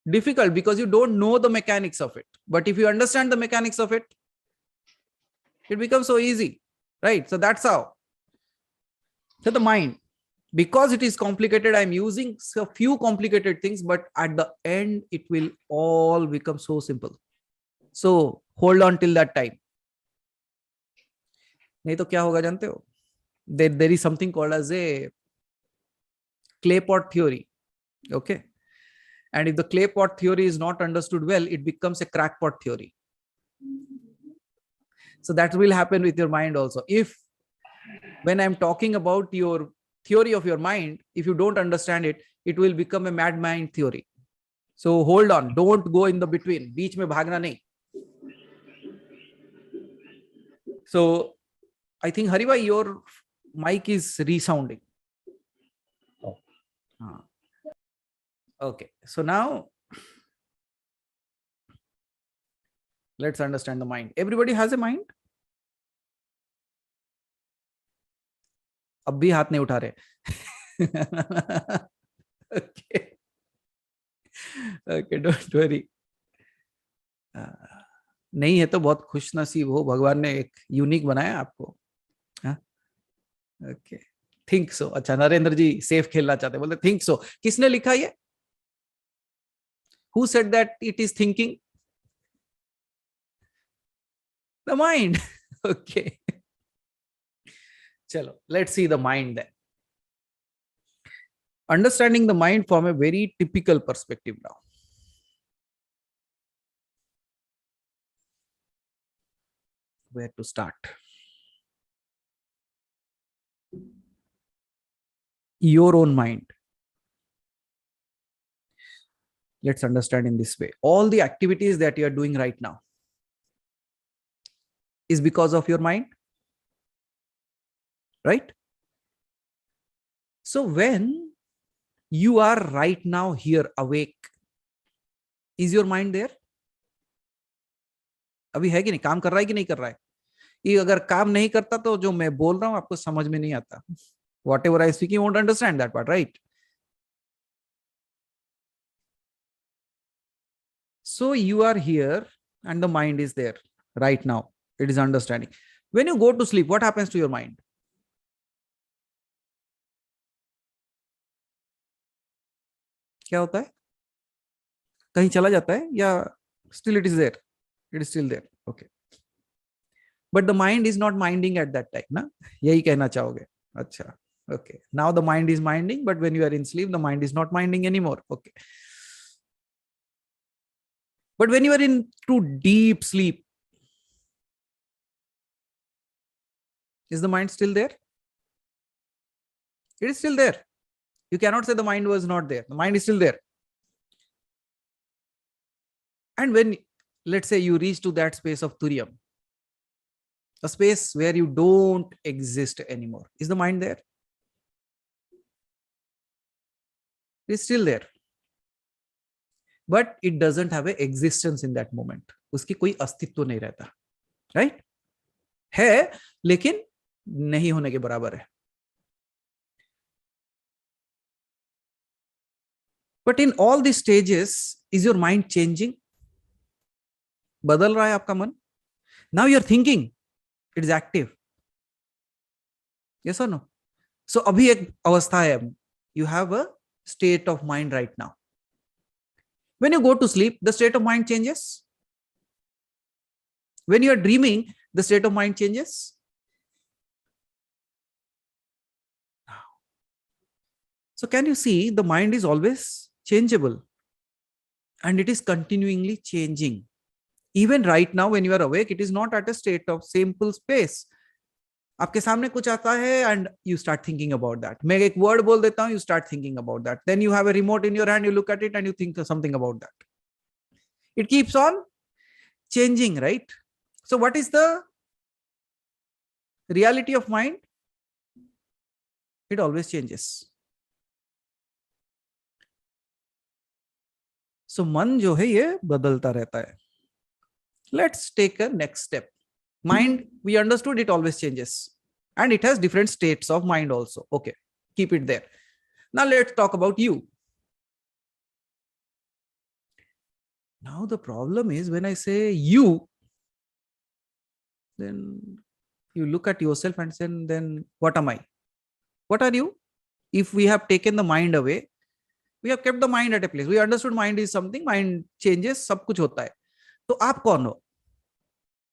difficult because you don't know the mechanics of it. But if you understand the mechanics of it, it becomes so easy, right? So that's how. So the mind, because it is complicated, I'm using a few complicated things, but at the end, it will all become so simple. So hold on till that time. नहीं तो क्या होगा जानते हो? There is something called as a clay pot theory. Okay. And if the clay pot theory is not understood well, it becomes a crackpot theory. So that will happen with your mind also. If when I'm talking about your theory of your mind, if you don't understand it, it will become a mad mind theory. So hold on, don't go in the between. बीच में भागना नहीं. So I think Haribhai, your mic is resounding. Okay, so now let's understand the mind. Everybody has a mind? अब भी हाथ नहीं उठा रहे. Okay. Okay, don't worry. नहीं है तो बहुत खुश नसीब हो, भगवान ने एक यूनिक बनाया आपको. Okay, think so. अच्छा, नरेंद्र जी सेफ खेलना चाहते, बोलते थिंक सो. किसने लिखा ये? Who said that it is thinking? The mind. Okay. Chalo, let's see the mind then. Understanding the mind from a very typical perspective now. Where to start? Your own mind. Let's understand in this way. All the activities that you are doing right now is because of your mind, right? So when you are right now here awake, is your mind there? अभी है कि नहीं, काम कर रहा है कि नहीं कर रहा है? ये अगर काम नहीं करता तो जो मैं बोल रहा हूं आपको समझ में नहीं आता. Whatever I speak, you won't understand that part, right? So you are here and the mind is there right now. It is understanding. When you go to sleep, what happens to your mind? क्या होता है? कहीं चला जाता है या still it is there? It is still there. Okay. But the mind is not minding at that time, ना? यही कहना चाहोगे? अच्छा. Okay. Now the mind is minding, but when you are in sleep, the mind is not minding anymore. Okay. But when you are in too deep sleep, is the mind still there? It is still there. You cannot say the mind was not there. The mind is still there. And when, let's say, you reach to that space of Turiam, a space where you don't exist anymore, is the mind there? It is still there. But it doesn't have an existence in that moment. उसकी कोई अस्तित्व नहीं रहता. Right? है, लेकिन नहीं होने के बराबर है. But in all these stages, is your mind changing? बदल रहा है आपका मन? Now you are thinking. It is active. Yes or no? So अभी एक अवस्था है. You have a state of mind right now. When you go to sleep, the state of mind changes. When you are dreaming, the state of mind changes. So can you see the mind is always changeable and it is continually changing. Even right now when you are awake, it is not at a state of simple space. आपके सामने कुछ आता है and you start thinking about that. मैं एक word बोल देता हूँ, you start thinking about that. Then you have a remote in your hand, you look at it and you think something about that. It keeps on changing, right? So what is the reality of mind? It always changes. So मन जो है ये बदलता रहता है. Let's take a next step. Mind, we understood it always changes. And it has different states of mind also. Okay, keep it there. Now let's talk about you. Now the problem is when I say you, then you look at yourself and say, then what am I? What are you? If we have taken the mind away, we have kept the mind at a place. We understood mind is something, mind changes, सब कुछ होता है. तो आप कौन हो?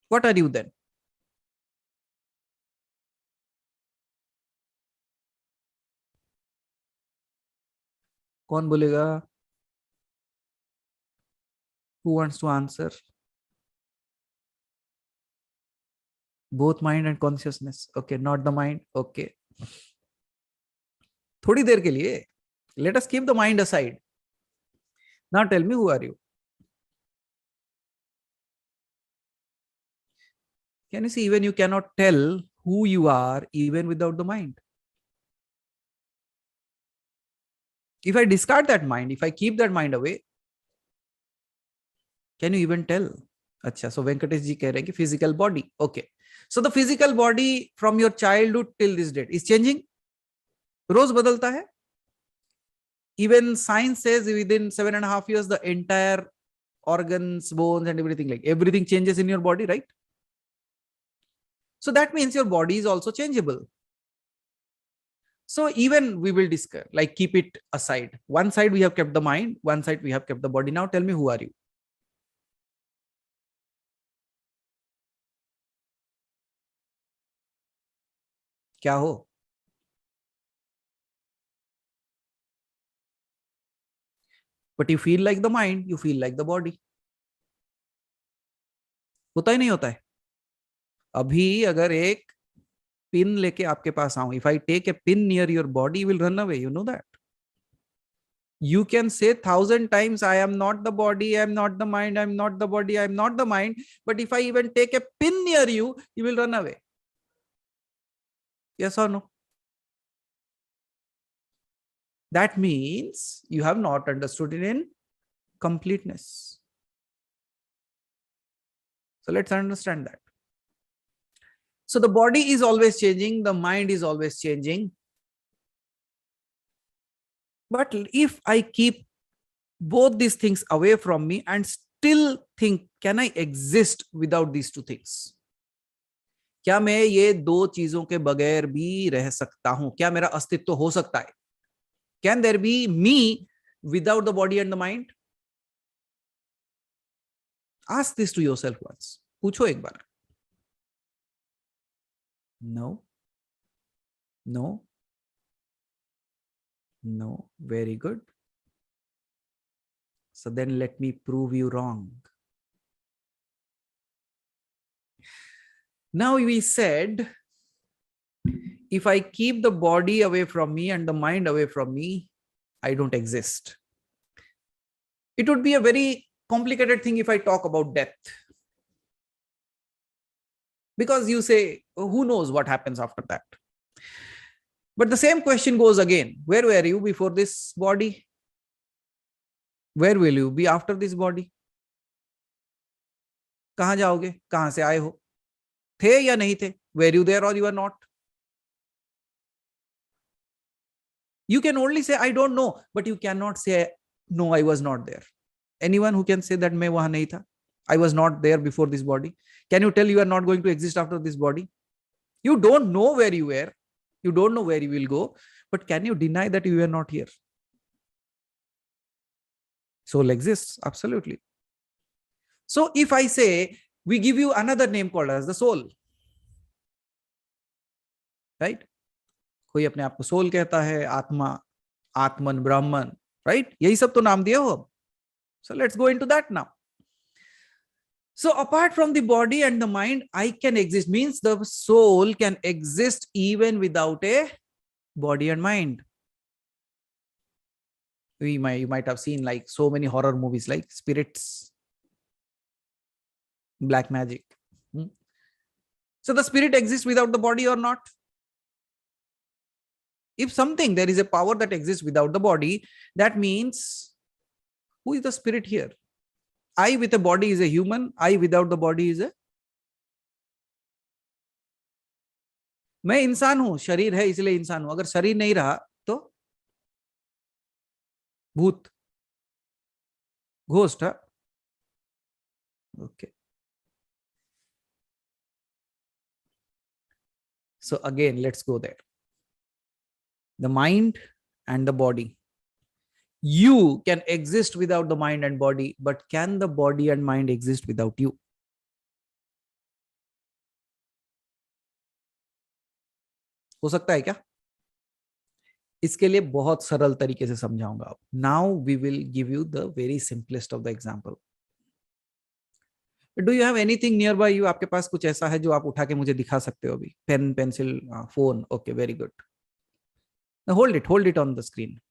What are you then? कौन बोलेगा? Who wants to answer? Both mind and consciousness. Okay, not the mind. Okay. थोड़ी देर के लिए. Let us keep the mind aside. Now tell me, who are you? Can you see, even you cannot tell who you are even without the mind. If I discard that mind, if I keep that mind away, can you even tell? Acha, so Venkatesh ji keh rahe hain ki physical body. Okay. So the physical body from your childhood till this date is changing. रोज बदलता है. Even science says within 7.5 years, the entire organs, bones, and everything, like everything changes in your body, right? So that means your body is also changeable. So even we will discuss, like keep it aside. One side we have kept the mind, one side we have kept the body. Now tell me, who are you? क्या हो? But you feel like the mind, you feel like the body. होता ही नहीं होता है. अभी अगर एक pin लेके आपके पास आऊं, if I take a pin near your body, will run away, you know that. You can say 1,000 times, I am not the body, I am not the mind, I am not the body, I am not the mind. But if I even take a pin near you, you will run away. Yes or no? That means you have not understood it in completeness. So let's understand that. So the body is always changing, the mind is always changing. But if I keep both these things away from me and still think, can I exist without these two things? क्या मैं ये दो चीजों के बगैर भी रह सकता हूं? क्या मेरा अस्तित्व हो सकता है? Can there be me without the body and the mind? Ask this to yourself once. पूछो एक बार. No. No. No. Very good. So then let me prove you wrong. Now we said, if I keep the body away from me and the mind away from me, I don't exist. It would be a very complicated thing if I talk about death. Because you say, who knows what happens after that? But the same question goes again. Where were you before this body? Where will you be after this body? कहां जाओगे? कहां से आए हो? थे या नहीं थे? Were you there or you are not? You can only say, I don't know, but you cannot say, no, I was not there. Anyone who can say that मैं वहां नहीं था? I was not there before this body. Can you tell you are not going to exist after this body? You don't know where you were. You don't know where you will go. But can you deny that you were not here? Soul exists, absolutely. So if I say, we give you another name called as the soul. Right? कोई अपने आप को soul कहता है, आत्मा, आत्मन, ब्राह्मण, right? यही सब तो नाम दिए हो अब. So let's go into that now. So apart from the body and the mind, I can exist, means the soul can exist even without a body and mind. You might have seen like so many horror movies like spirits, black magic. So the spirit exists without the body or not? If something, there is a power that exists without the body, that means who is the spirit here? I with a body is a human. I without the body is a... मैं इंसान हूं, शरीर है इसलिए इंसान हूं. अगर शरीर नहीं रहा तो भूत, ghost. Okay. So again, let's go there. The mind and the body. You can exist without the mind and body, but can the body and mind exist without you? हो सकता है क्या? इसके लिए बहुत सरल तरीके से समझाऊंगा आप. Now we will give you the very simplest of the example. Do you have anything nearby you? आपके पास कुछ ऐसा है जो आप उठा के मुझे दिखा सकते हो अभी? Pen, pencil, phone. Okay, very good. Now hold it on the screen.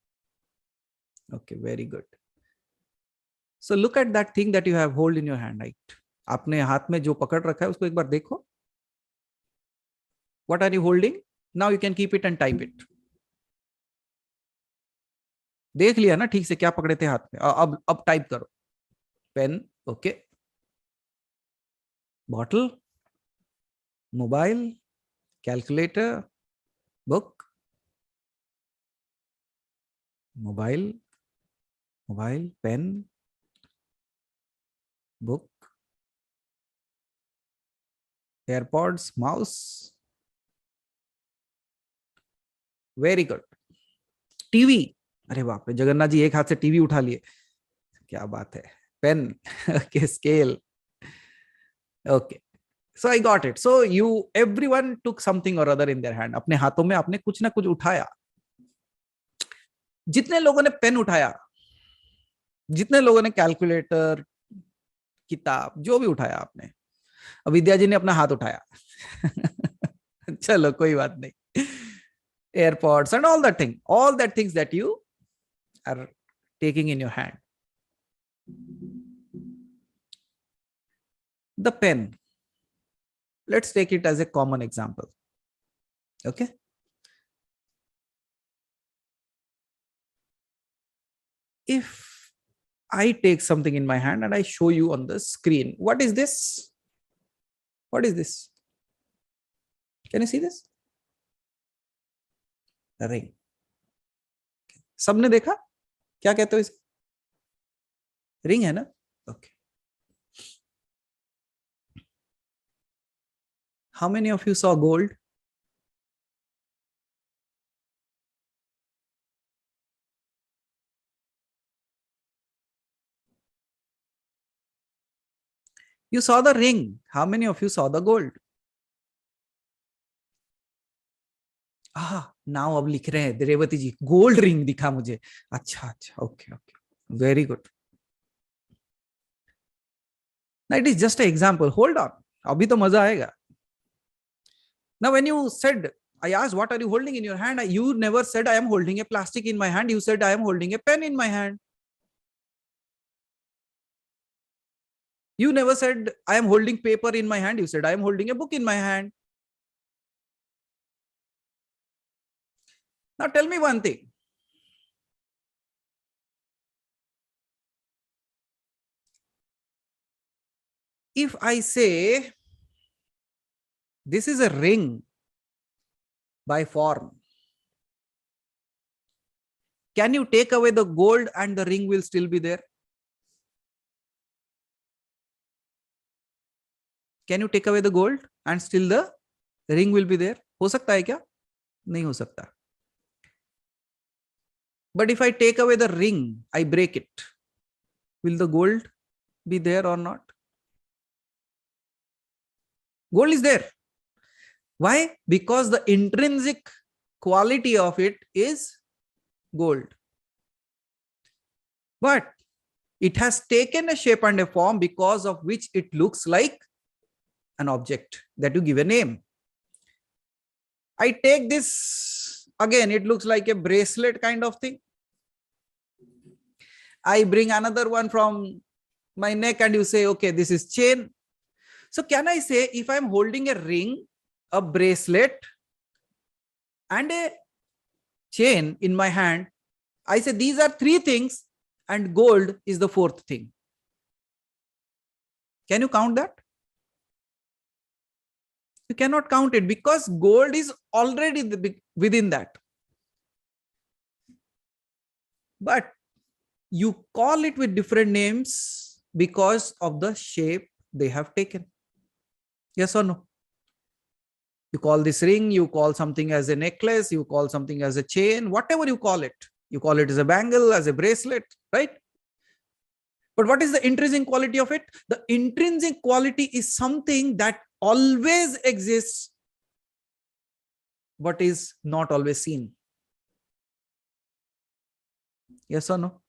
Okay, very good. So look at that thing that you have hold in your hand, right? आपने हाथ में जो पकड़ रखा है उसको एक बार देखो. What are you holding? Now you can keep it and type it. देख लिया ना ठीक से क्या पकड़े थे हाथ में? अब टाइप करो. Pen, okay. Bottle, mobile, calculator, book, mobile, pen, book, AirPods, mouse. Very good. TV. अरे बाप रे, जगन्नाथ जी एक हाथ से टीवी उठा लिए, क्या बात है. Pen, okay, scale, okay. So I got it. So everyone took something or other in their hand. अपने हाथों में आपने कुछ ना कुछ उठाया. जितने लोगों ने पेन उठाया, जितने लोगों ने कैलकुलेटर, किताब, जो भी उठाया आपने, विद्या जी ने अपना हाथ उठाया. चलो कोई बात नहीं. AirPods and all that things that you are taking in your hand. The pen, let's take it as a common example. Okay. If I take something in my hand and I show you on the screen, what is this? What is this? Can you see this? A ring. सबने देखा? क्या कहते हो इसे? Ring है ना? Okay. How many of you saw gold? You saw the ring. How many of you saw the gold? Now अब लिख रहे हैं रेवती जी, गोल्ड रिंग दिखा मुझे. अच्छा अच्छा, okay okay, very good. Now it is just an example. Hold on. अभी तो मजा आएगा. Now when you said, I asked, what are you holding in your hand? You never said I am holding a plastic in my hand. You said I am holding a pen in my hand. You never said I am holding paper in my hand. You said I am holding a book in my hand. Now tell me one thing. If I say this is a ring by form, can you take away the gold and the ring will still be there? Can you take away the gold and still the ring will be there? हो सकता है क्या? नहीं हो सकता. But if I take away the ring, I break it, will the gold be there or not? Gold is there. Why? Because the intrinsic quality of it is gold. But it has taken a shape and a form because of which it looks like an object that you give a name. I take this, again, it looks like a bracelet kind of thing. I bring another one from my neck and you say, okay, this is chain. So can I say if I'm holding a ring, a bracelet and a chain in my hand, I say these are three things and gold is the fourth thing. Can you count that? You cannot count it because gold is already within that. But you call it with different names because of the shape they have taken. Yes or no? You call this ring, you call something as a necklace, you call something as a chain, whatever you call it. You call it as a bangle, as a bracelet, right? But what is the intrinsic quality of it? The intrinsic quality is something that always exists, but is not always seen. Yes or no?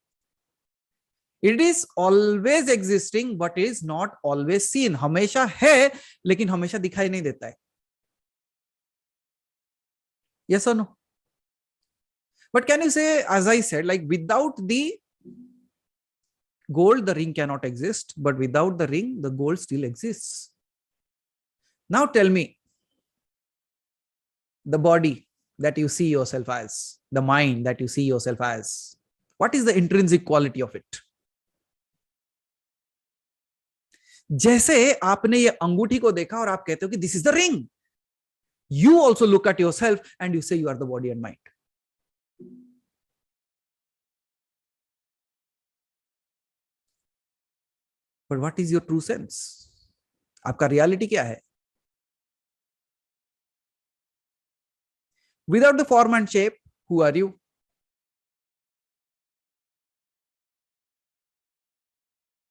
It is always existing, but is not always seen. हमेशा है, लेकिन हमेशा दिखाई नहीं देता है. Yes or no? But can you say, as I said, like without the gold, the ring cannot exist, but without the ring, the gold still exists. Now tell me, the body that you see yourself as, the mind that you see yourself as, what is the intrinsic quality of it? जैसे आपने ये अंगूठी को देखा और आप कहते हो कि this is the ring. You also look at yourself and you say you are the body and mind. But what is your true sense? आपका reality क्या है? Without the form and shape, who are you?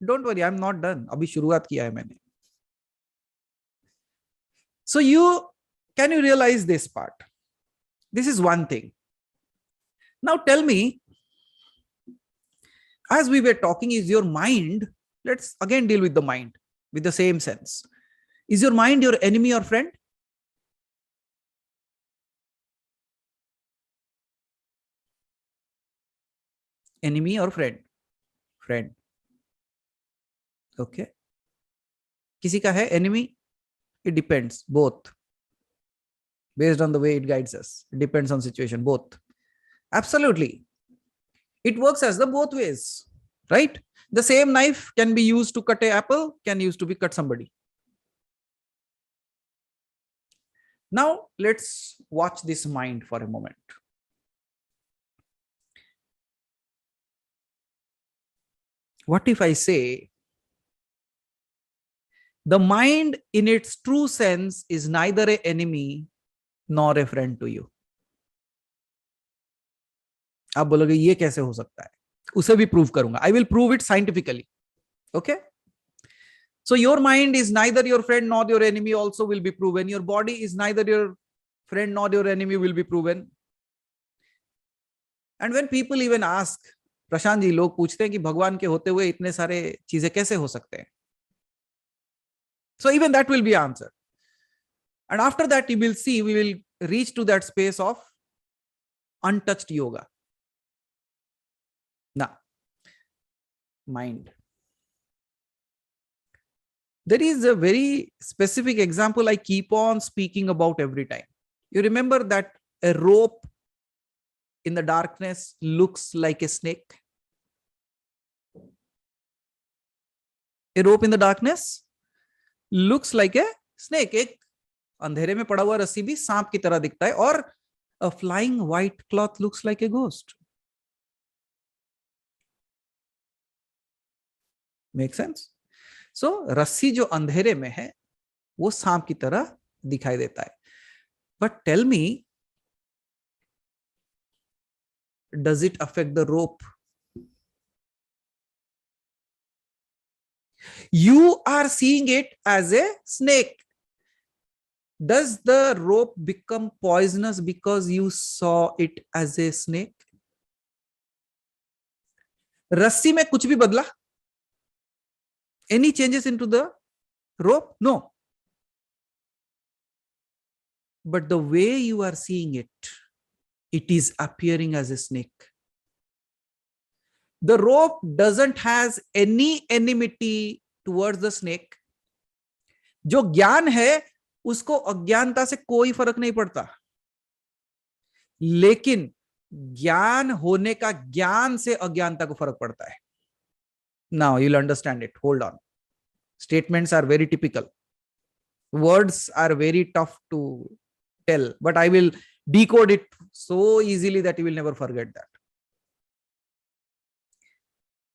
Don't worry, I'm not done. अभी शुरुआत किया है मैंने. So can you realize this part? This is one thing. Now tell me, as we were talking, is your mind, let's again deal with the mind with the same sense. Is your mind your enemy or friend? Enemy or friend? Friend. Okay. किसी का है enemy? It depends, both. Based on the way it guides us. It depends on situation, both. Absolutely. It works as the both ways, right? The same knife can be used to cut an apple, can use to be cut somebody. Now let's watch this mind for a moment. What if I say the mind in its true sense is neither an enemy nor a friend to you? आप बोलोगे ये कैसे हो सकता है? उसे भी prove करूंगा. I will prove it scientifically. Okay? So your mind is neither your friend nor your enemy also will be proven. Your body is neither your friend nor your enemy will be proven. And when people even ask, Prashant ji, लोग पूछते हैं कि भगवान के होते हुए इतने सारे चीजें कैसे हो सकते हैं? So even that will be answered. And after that, you will see, we will reach to that space of untouched yoga. Now, mind. There is a very specific example I keep on speaking about every time. You remember that a rope in the darkness looks like a snake? A rope in the darkness looks like a snake. एक अंधेरे में पड़ा हुआ रस्सी भी सांप की तरह दिखता है, और a flying white cloth looks like a ghost. Make sense? So रस्सी जो अंधेरे में है वो सांप की तरह दिखाई देता है. But tell me, does it affect the rope? You are seeing it as a snake. Does the rope become poisonous because you saw it as a snake? रस्सी में कुछ भी बदला? Any changes into the rope? No. But the way you are seeing it, it is appearing as a snake. The rope doesn't has any enmity towards the snake. जो ज्ञान है उसको अज्ञानता से कोई फर्क नहीं पड़ता, लेकिन ज्ञान होने का ज्ञान से अज्ञानता को फर्क पड़ता है. Now you'll understand it. Hold on. Statements are very typical. Words are very tough to tell, but I will decode it so easily that you will never forget that.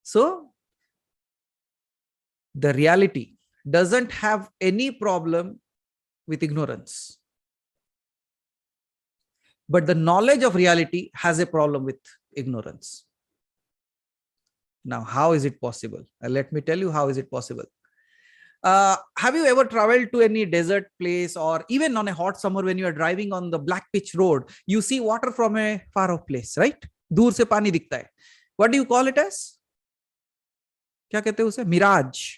So the reality doesn't have any problem with ignorance, but the knowledge of reality has a problem with ignorance. Now, how is it possible? Let me tell you how is it possible. Have you ever traveled to any desert place, or even on a hot summer when you are driving on the black pitch road, you see water from a far off place, right? दूर से पानी दिखता है. What do you call it as? क्या कहते हैं उसे? Mirage,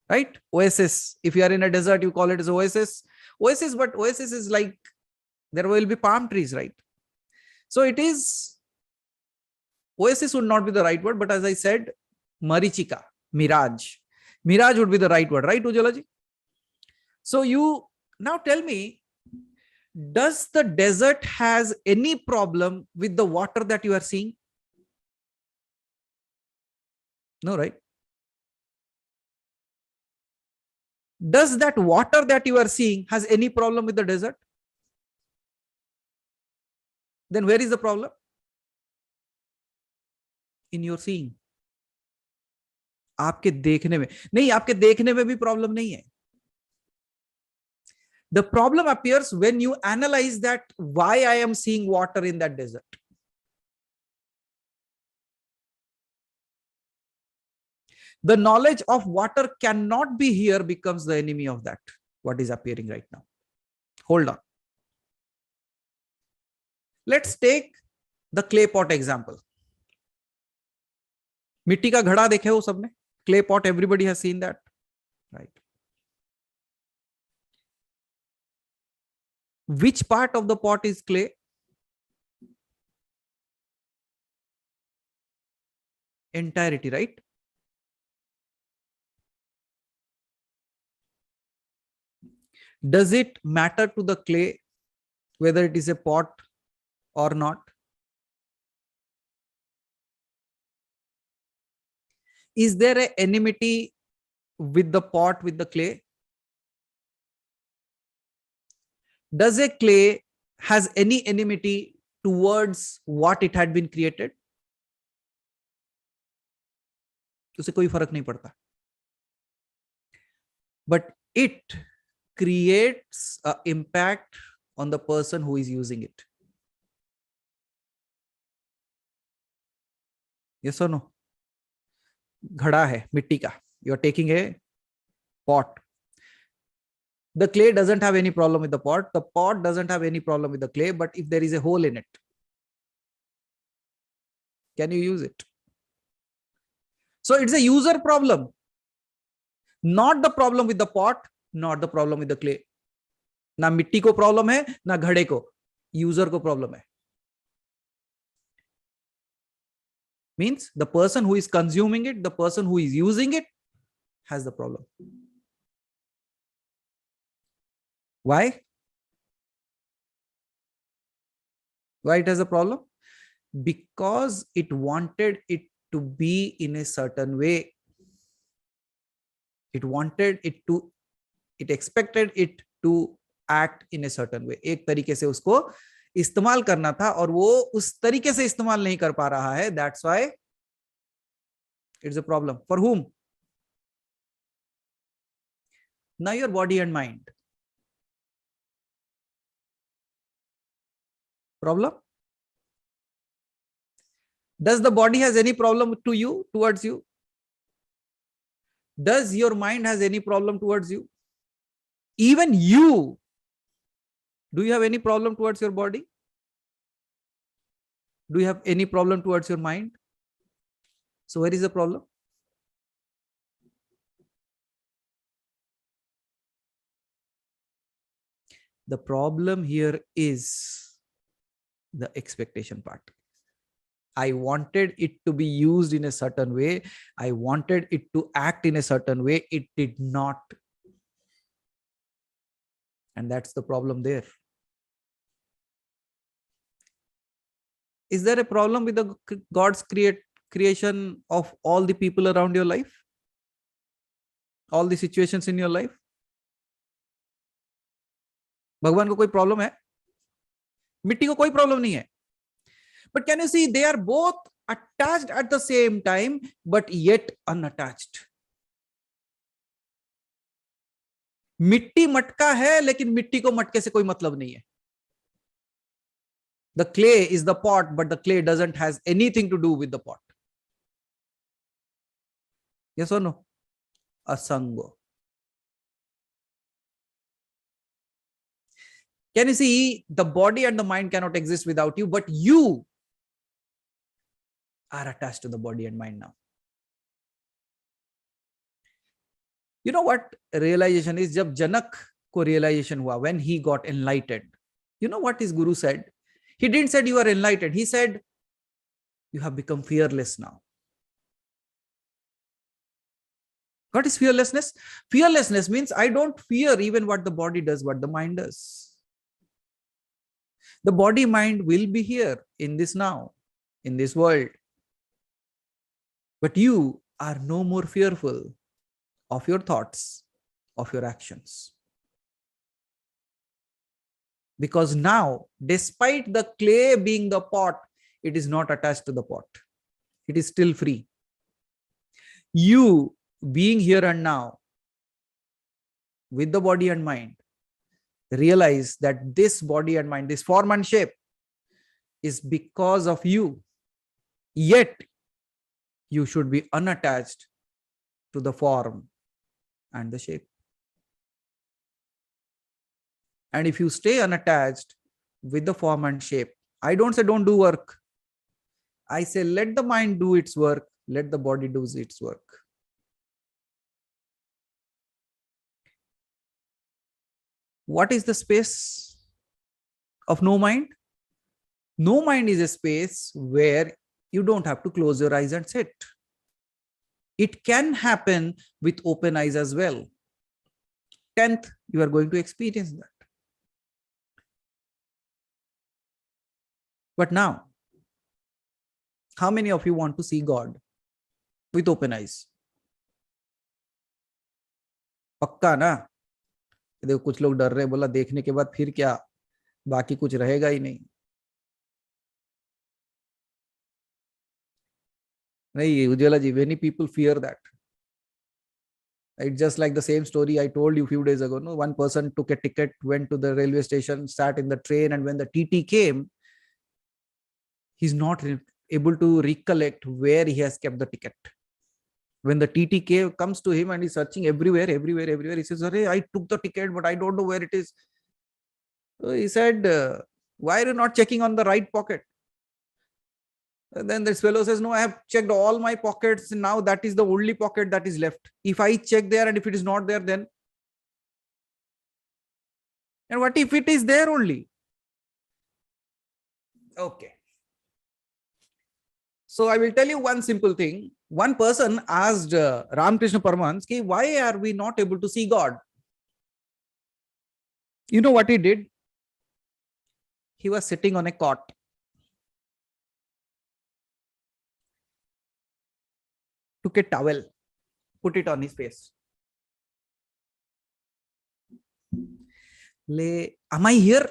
right? Oasis. If you are in a desert, you call it as oasis. Oasis, but oasis is like there will be palm trees, right? So it is, oasis would not be the right word, but as I said, marichika, mirage. Mirage would be the right word, right, Ujjwala ji? So you now tell me, does the desert has any problem with the water that you are seeing? No, right? Does that water that you are seeing has any problem with the desert? Then where is the problem? In your seeing. आपके देखने में नहीं, आपके देखने में भी problem नहीं है. The problem appears when you analyze that why I am seeing water in that desert. The knowledge of water cannot be here becomes the enemy of that, what is appearing right now. Hold on. Let's take the clay pot example. मिट्टी का घड़ा देखे हो सबने? Clay pot, everybody has seen that, right? Which part of the pot is clay? Entirety, right? Does it matter to the clay whether it is a pot or not? Is there an enmity with the pot, with the clay? Does a clay has any enmity towards what it had been created? उसे कोई फर्क नहीं पड़ता. But it creates an impact on the person who is using it. Yes or no? घड़ा है मिट्टी का. You are taking a pot. The clay doesn't have any problem with the pot. The pot doesn't have any problem with the clay. But if there is a hole in it, can you use it? So it's a user problem. Not the problem with the pot, not the problem with the clay. ना मिट्टी को problem है, ना घड़े को. User को problem है. Means the person who is consuming it, the person who is using it has the problem. Why? Why it has a problem? Because it wanted it to be in a certain way. It wanted it to, it expected it to act in a certain way. एक तरीके से उसको इस्तेमाल करना था और वो उस तरीके से इस्तेमाल नहीं कर पा रहा है. That's why it's a problem. For whom? Now your body and mind. Problem? Does the body has any problem to you, towards you? Does your mind has any problem towards you? Even you, do you have any problem towards your body? Do you have any problem towards your mind? So where is the problem? The problem here is the expectation part. I wanted it to be used in a certain way. I wanted it to act in a certain way. It did not. And that's the problem there. Is there a problem with the God's creation of all the people around your life? All the situations in your life? भगवान को कोई problem है? मिट्टी को कोई problem नहीं है. But can you see, they are both attached at the same time, but yet unattached. मिट्टी मटका है, लेकिन मिट्टी को मटके से कोई मतलब नहीं है. The clay is the pot, but the clay doesn't has anything to do with the pot. Yes or no? Asango. Can you see, the body and the mind cannot exist without you, but you are attached to the body and mind now. You know what realization is? जब जनक को realization हुआ, when he got enlightened, you know what his guru said? He didn't say you are enlightened. He said, you have become fearless now. What is fearlessness? Fearlessness means I don't fear even what the body does, what the mind does. The body mind will be here in this now, in this world. But you are no more fearful of your thoughts, of your actions. Because now, despite the clay being the pot, it is not attached to the pot. It is still free. You being here and now with the body and mind, realize that this body and mind, this form and shape is because of you. Yet, you should be unattached to the form and the shape. And if you stay unattached with the form and shape, I don't say don't do work. I say let the mind do its work, let the body do its work. What is the space of no mind? No mind is a space where you don't have to close your eyes and sit. It can happen with open eyes as well. 10th, you are going to experience that. But now, how many of you want to see God with open eyes? पक्का ना? देखो कुछ लोग डर रहे, बोला देखने के बाद फिर क्या, बाकी कुछ रहेगा ही नहीं. नहीं उज्ज्वला जी, many people fear that. It's just like the same story I told you a few days ago. No, one person took a ticket, went to the railway station, sat in the train, and when the TT came, he's not able to recollect where he has kept the ticket. When the TT comes to him and he's searching everywhere, he says, "Arey, I took the ticket, but I don't know where it is." So he said, "Why are you not checking on the right pocket?" And then this fellow says, "No, I have checked all my pockets. Now that is the only pocket that is left. If I check there and if it is not there, then..." And what if it is there only? Okay. So I will tell you one simple thing. One person asked Ramakrishna Paramahansa, why are we not able to see God? You know what he did? He was sitting on a cot. Took a towel, put it on his face. Am I here?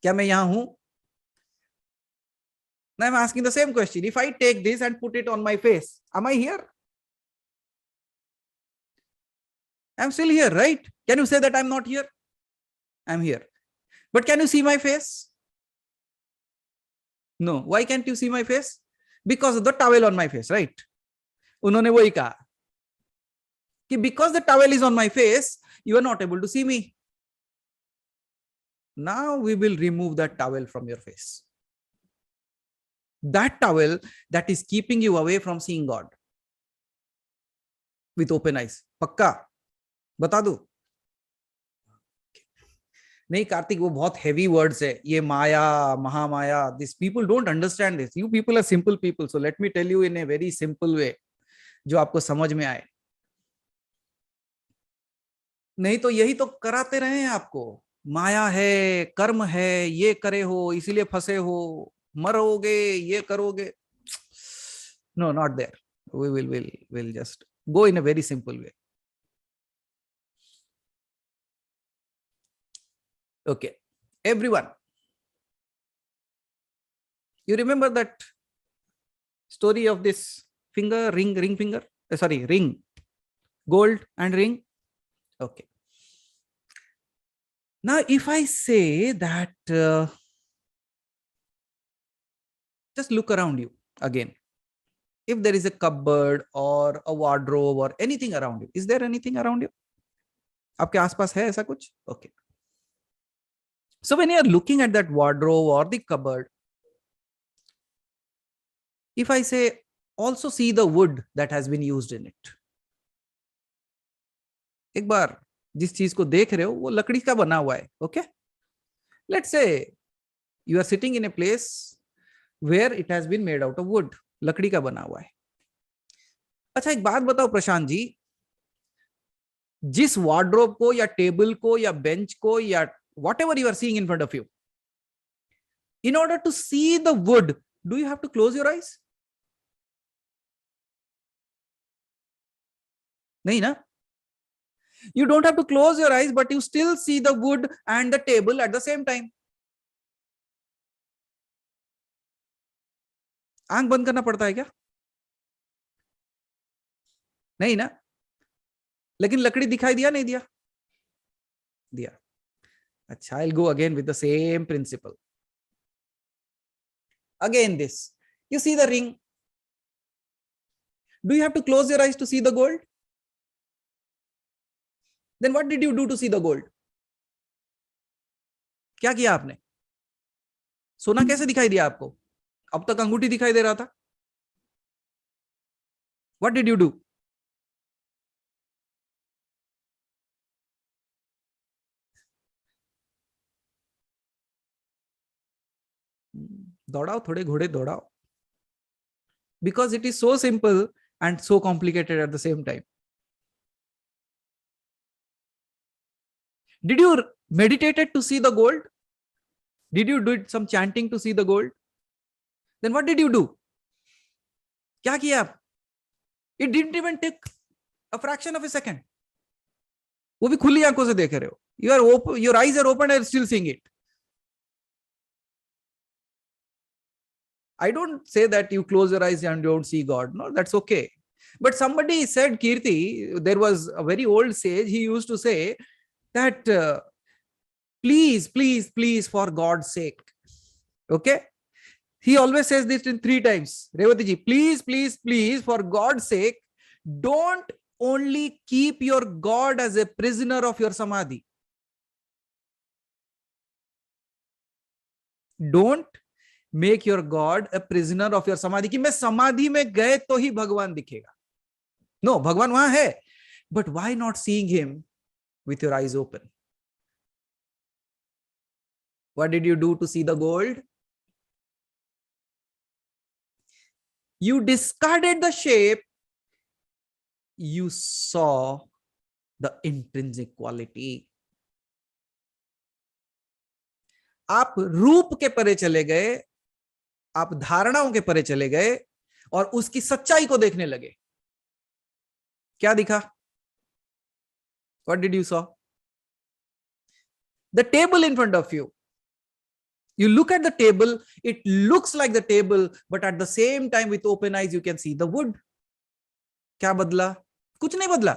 Kya main yahan hu? Now I'm asking the same question. If I take this and put it on my face, am I here? I'm still here, right? Can you say that I'm not here? I'm here. But can you see my face? No. Why can't you see my face? Because of the towel on my face, right? उन्होंने वही कहा कि because the towel is on my face, you are not able to see me. Now we will remove that towel from your face. That towel that is keeping you away from seeing God with open eyes. पक्का? बता दूं? नहीं कार्तिक, वो बहुत heavy words है. ये माया, Mahamaya. These people don't understand this. You people are simple people. So let me tell you in a very simple way, जो आपको समझ में आए. नहीं तो यही तो कराते रहे हैं आपको. माया है, कर्म है, ये करे हो, इसीलिए फंसे हो, मरोगे, ये करोगे. No, not there. We will just go in a very simple way. Okay, everyone, you remember that story of this finger, ring finger? Sorry, ring, gold and ring. Okay. Now, if I say that, just look around you again. If there is a cupboard or a wardrobe or anything around you, is there anything around you? आपके आसपास है ऐसा कुछ? Okay. So when you are looking at that wardrobe or the cupboard, if I say also see the wood that has been used in it. एक बार जिस चीज को देख रहे हो वो लकड़ी का बना हुआ है. Okay. Let's say you are sitting in a place where it has been made out of wood. लकड़ी का बना हुआ है. अच्छा एक बात बताओ प्रशांत जी, जिस वार्डरोब को या टेबल को या बेंच को या whatever you are seeing in front of you, in order to see the wood, do you have to close your eyes? नहीं ना? You don't have to close your eyes, but you still see the wood and the table at the same time. आंख बंद करना पड़ता है क्या? नहीं ना? लेकिन लकड़ी दिखाई दिया नहीं दिया? दिया. अच्छा, I'll go again with the same principle. Again this. You see the ring. Do you have to close your eyes to see the gold? Then what did you do to see the gold? क्या किया आपने? सोना कैसे दिखाई दिया आपको? अब तक अंगूठी दिखाई दे रहा था. What did you do? दौड़ाओ, थोड़े घोड़े दौड़ाओ. Because it is so simple and so complicated at the same time. Did you meditate to see the gold? Did you do some chanting to see the gold? Then what did you do? क्या किया आप? It didn't even take a fraction of a second. वो भी खुली आंखों से देख रहे हो. You are open, your eyes are open and still seeing it. I don't say that you close your eyes and don't see God. No, that's okay. But somebody said, Kirti, there was a very old sage, he used to say that please, please, please, for God's sake. Okay? He always says this in 3 times. Revati ji, please, please, please, for God's sake, don't only keep your God as a prisoner of your samadhi. Don't make your God a prisoner of your samadhi. कि मैं समाधि में गए तो ही भगवान दिखेगा. No, भगवान वहां है. But why not seeing him with your eyes open? What did you do to see the gold? You discarded the shape. You saw the intrinsic quality. आप रूप के परे चले गए, आप धारणाओं के परे चले गए और उसकी सच्चाई को देखने लगे. क्या दिखा? What did you saw? The table in front of you. You look at the table, it looks like the table, but at the same time with open eyes you can see the wood. क्या बदला? कुछ नहीं बदला.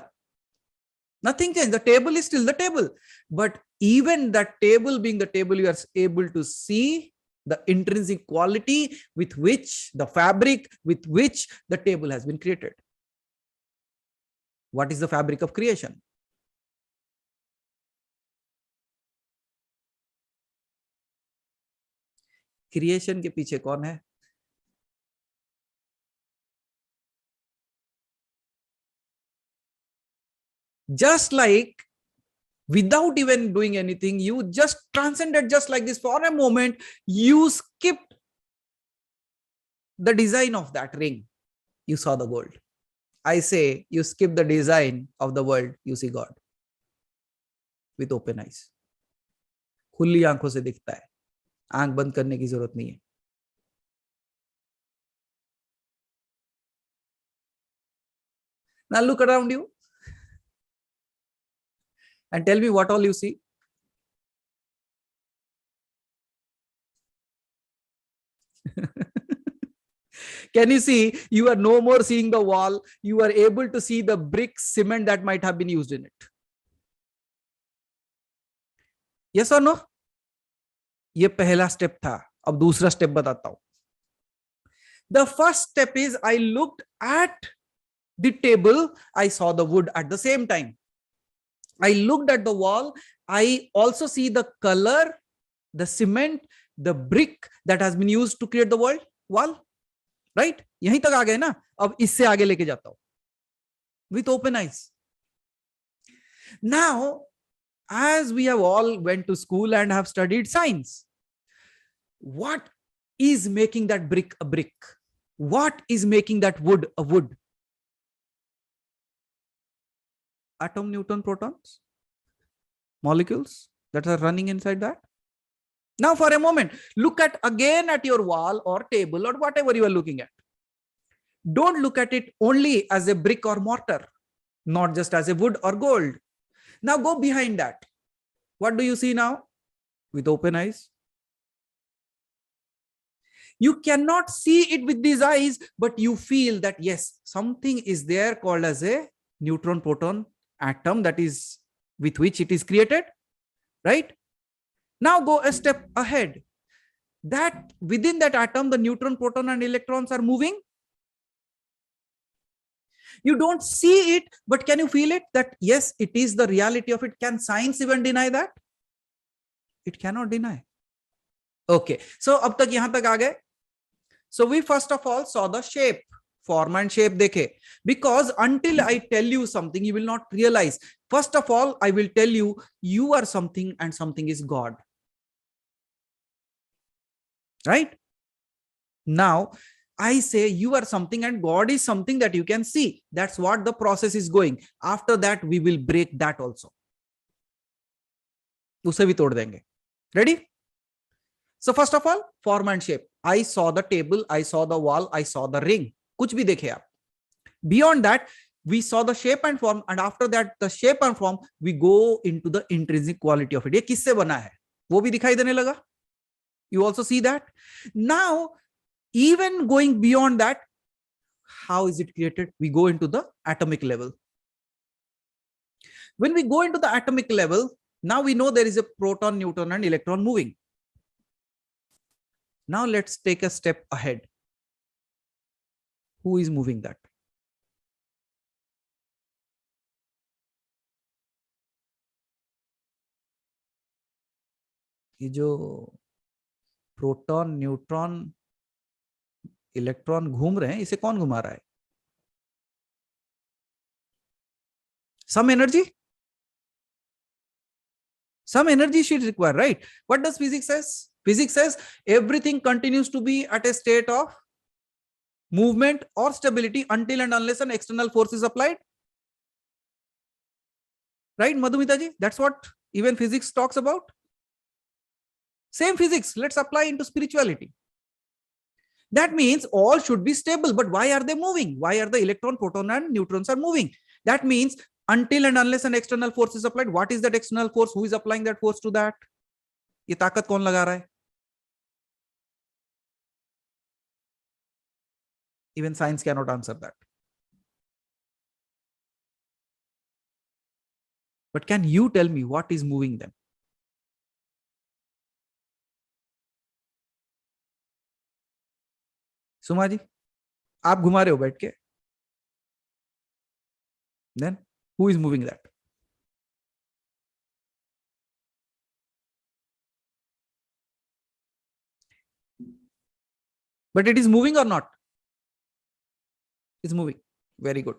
Nothing changed. The table is still the table. But even that table being the table, you are able to see the intrinsic quality with which the fabric, with which the table has been created. What is the fabric of creation? Creation के पीछे कौन है? Just like without even doing anything, you just transcended just like this for a moment. You skipped the design of that ring. You saw the gold. I say you skip the design of the world, you see God with open eyes. खुली आंखों से दिखता है. आंख बंद करने की जरूरत नहीं है. Now look around you and tell me what all you see. Can you see? You are no more seeing the wall. You are able to see the brick cement that might have been used in it. Yes or no? ये पहला step था. अब दूसरा step बताता हूं. The first step is I looked at the table. I saw the wood at the same time. I looked at the wall. I also see the color, the cement, the brick that has been used to create the wall. Right? यहीं तक आ गए ना. अब इससे आगे लेके जाता हूं. With open eyes. Now, as we have all went to school and have studied science, what is making that brick a brick? What is making that wood a wood? Atom, neutron, protons, molecules that are running inside that. Now for a moment, look again at your wall or table or whatever you are looking at. Don't look at it only as a brick or mortar, not just as a wood or gold. Now go behind that. What do you see now? With open eyes. You cannot see it with these eyes, but you feel that yes, something is there called as a neutron proton atom, that is with which it is created, right? Now go a step ahead. That within that atom, the neutron, proton, and electrons are moving. You don't see it, but can you feel it? That yes, it is the reality of it. Can science even deny that? It cannot deny. Okay, so अब तक यहां तक आ गए. So we first of all saw the shape, form and shape देखे. Because until I tell you something, you will not realize. First of all, I will tell you, you are something and something is God. Right? Now, I say you are something and God is something that you can see. That's what the process is going. After that, we will break that also. उसे भी तोड़ देंगे. Ready? So first of all, form and shape. I saw the table, I saw the wall, I saw the ring. कुछ भी देखे आप. Beyond that, we saw the shape and form, and after that, the shape and form, we go into the intrinsic quality of it. ये किससे बना है? वो भी दिखाई देने लगा. You also see that. Now, even going beyond that, how is it created? We go into the atomic level. When we go into the atomic level, now we know there is a proton, neutron, and electron moving. Now let's take a step ahead. Who is moving that? ये जो proton, neutron, electron घूम रहे हैं, इसे कौन घुमा रहा है? Some energy? Some energy should require, right? What does physics says? Physics says everything continues to be at a state of movement or stability until and unless an external force is applied. Right, Madhumita ji? That's what even physics talks about. Same physics, let's apply into spirituality. That means all should be stable, but why are they moving? Why are the electron, proton, and neutrons are moving? That means until and unless an external force is applied. What is that external force? Who is applying that force to that? ये ताकत कौन लगा रहा है? Even science cannot answer that. But can you tell me what is moving them? सुमा जी, आप घुमा रहे हो बैठ के. Then who is moving that? But it is moving or not? It's moving. Very good.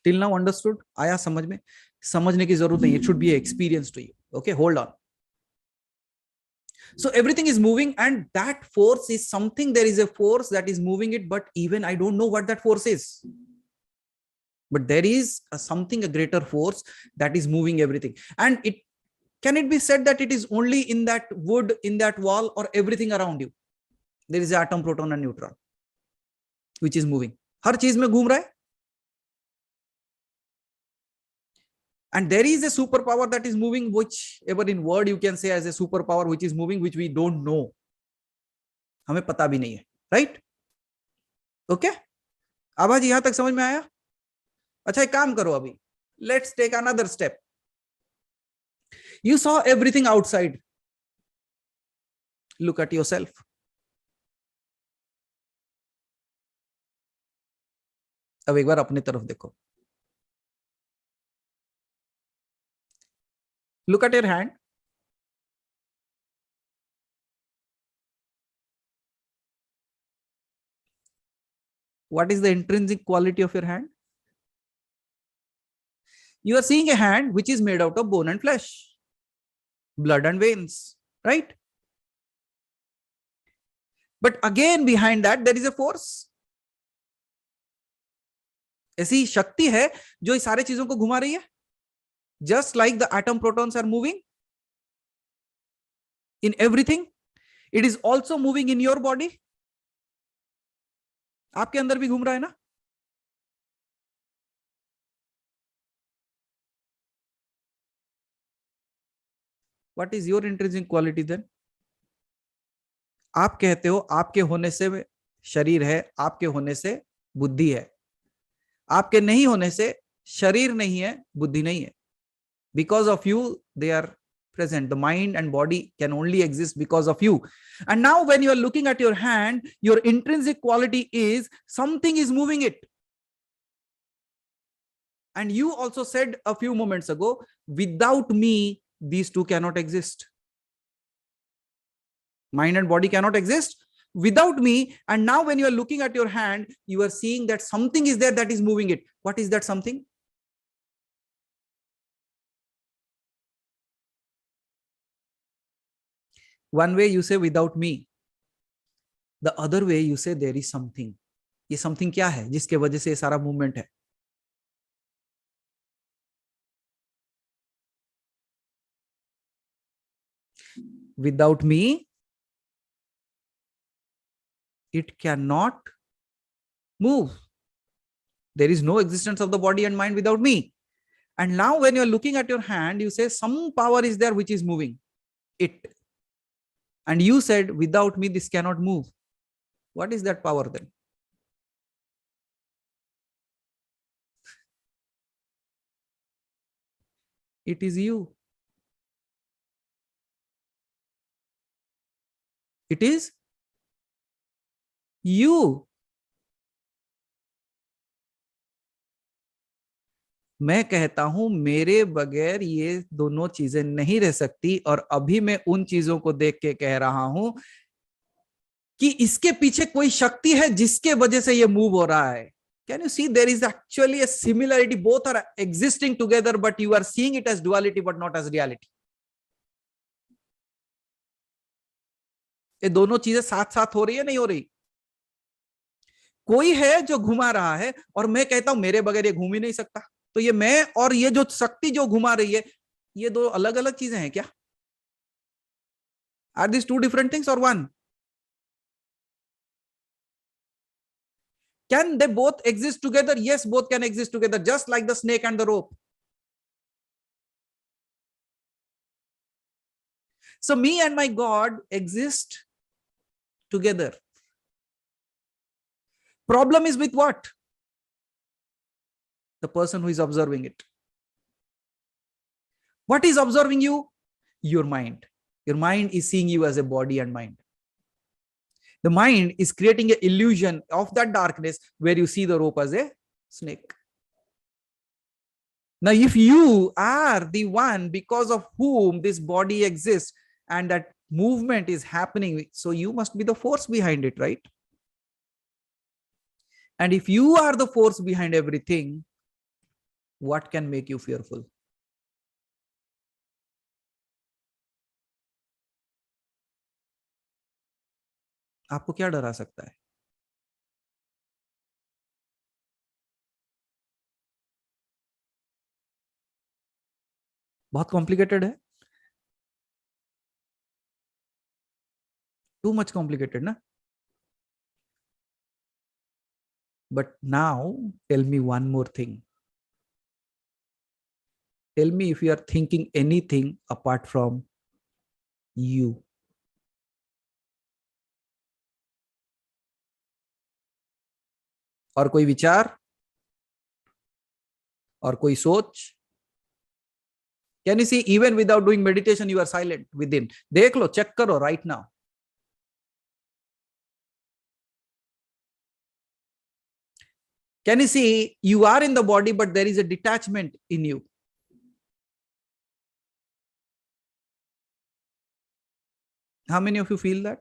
Till now understood? आया समझ में? समझने की जरूरत नहीं. It should be an experience to you. Okay, hold on. So everything is moving, and that force is something. There is a force that is moving it, but even I don't know what that force is. But there is something, a greater force that is moving everything. And can it be said that it is only in that wood, in that wall, or everything around you? There is an atom, proton, and neutron, which is moving. हर चीज में घूम रहा है. And there is a superpower that is moving, whichever in word you can say as a superpower, which is moving, which we don't know. हमें पता भी नहीं है, right? Okay? आवाज यहां तक समझ में आया? अच्छा, एक काम करो अभी. Let's take another step. You saw everything outside. Look at yourself. अब एक बार अपनी तरफ देखो. Look at your hand. What is the intrinsic quality of your hand? You are seeing a hand which is made out of bone and flesh, blood and veins, right? But again, behind that, there is a force. ऐसी शक्ति है जो इस सारे चीजों को घुमा रही है. Just like the atom protons are moving in everything, it is also moving in your body. आपके अंदर भी घूम रहा है ना? What is your intrinsic quality then? आप कहते हो आपके होने से शरीर है, आपके होने से बुद्धि है. आपके नहीं होने से शरीर नहीं है, बुद्धि नहीं है. Because of you, they are present. The mind and body can only exist because of you. And now when you are looking at your hand, your intrinsic quality is something is moving it. And you also said a few moments ago, without me, these two cannot exist. Mind and body cannot exist without me. And now when you are looking at your hand, you are seeing that something is there that is moving it. What is that something? One way you say without me, the other way you say there is something. ये something क्या है जिसके वजह से ये सारा movement है? Without me, it cannot move. There is no existence of the body and mind without me. And now when you're looking at your hand, you say some power is there which is moving it. And you said, without me, this cannot move. What is that power then? It is you. It is you. मैं कहता हूं मेरे बगैर ये दोनों चीजें नहीं रह सकती, और अभी मैं उन चीजों को देख के कह रहा हूं कि इसके पीछे कोई शक्ति है जिसके वजह से ये मूव हो रहा है. Can you see there is actually a similarity? Both are existing together, but you are seeing it as duality, but not as reality. ये दोनों चीजें साथ साथ हो रही है, नहीं हो रही? कोई है जो घुमा रहा है, और मैं कहता हूं मेरे बगैर ये घूम ही नहीं सकता. तो ये मैं और ये जो शक्ति जो घुमा रही है, ये दो अलग अलग चीजें हैं क्या? Are this two different things or one? Can they both exist together? Yes, both can exist together, just like the snake and the rope. So me and my God exist together. Problem is with what? The person who is observing it. What is observing you? Your mind. Your mind is seeing you as a body and mind. The mind is creating an illusion of that darkness where you see the rope as a snake. Now, if you are the one because of whom this body exists and that movement is happening, so you must be the force behind it, right? And if you are the force behind everything, what can make you fearful? आपको क्या डरा सकता है? बहुत complicated है. Too much complicated, na? But now tell me one more thing. Tell me if you are thinking anything apart from you. और कोई विचार और कोई सोच? Can you see, even without doing meditation, you are silent within? देख लो, check करो right now. Can you see, you are in the body, but there is a detachment in you. How many of you feel that?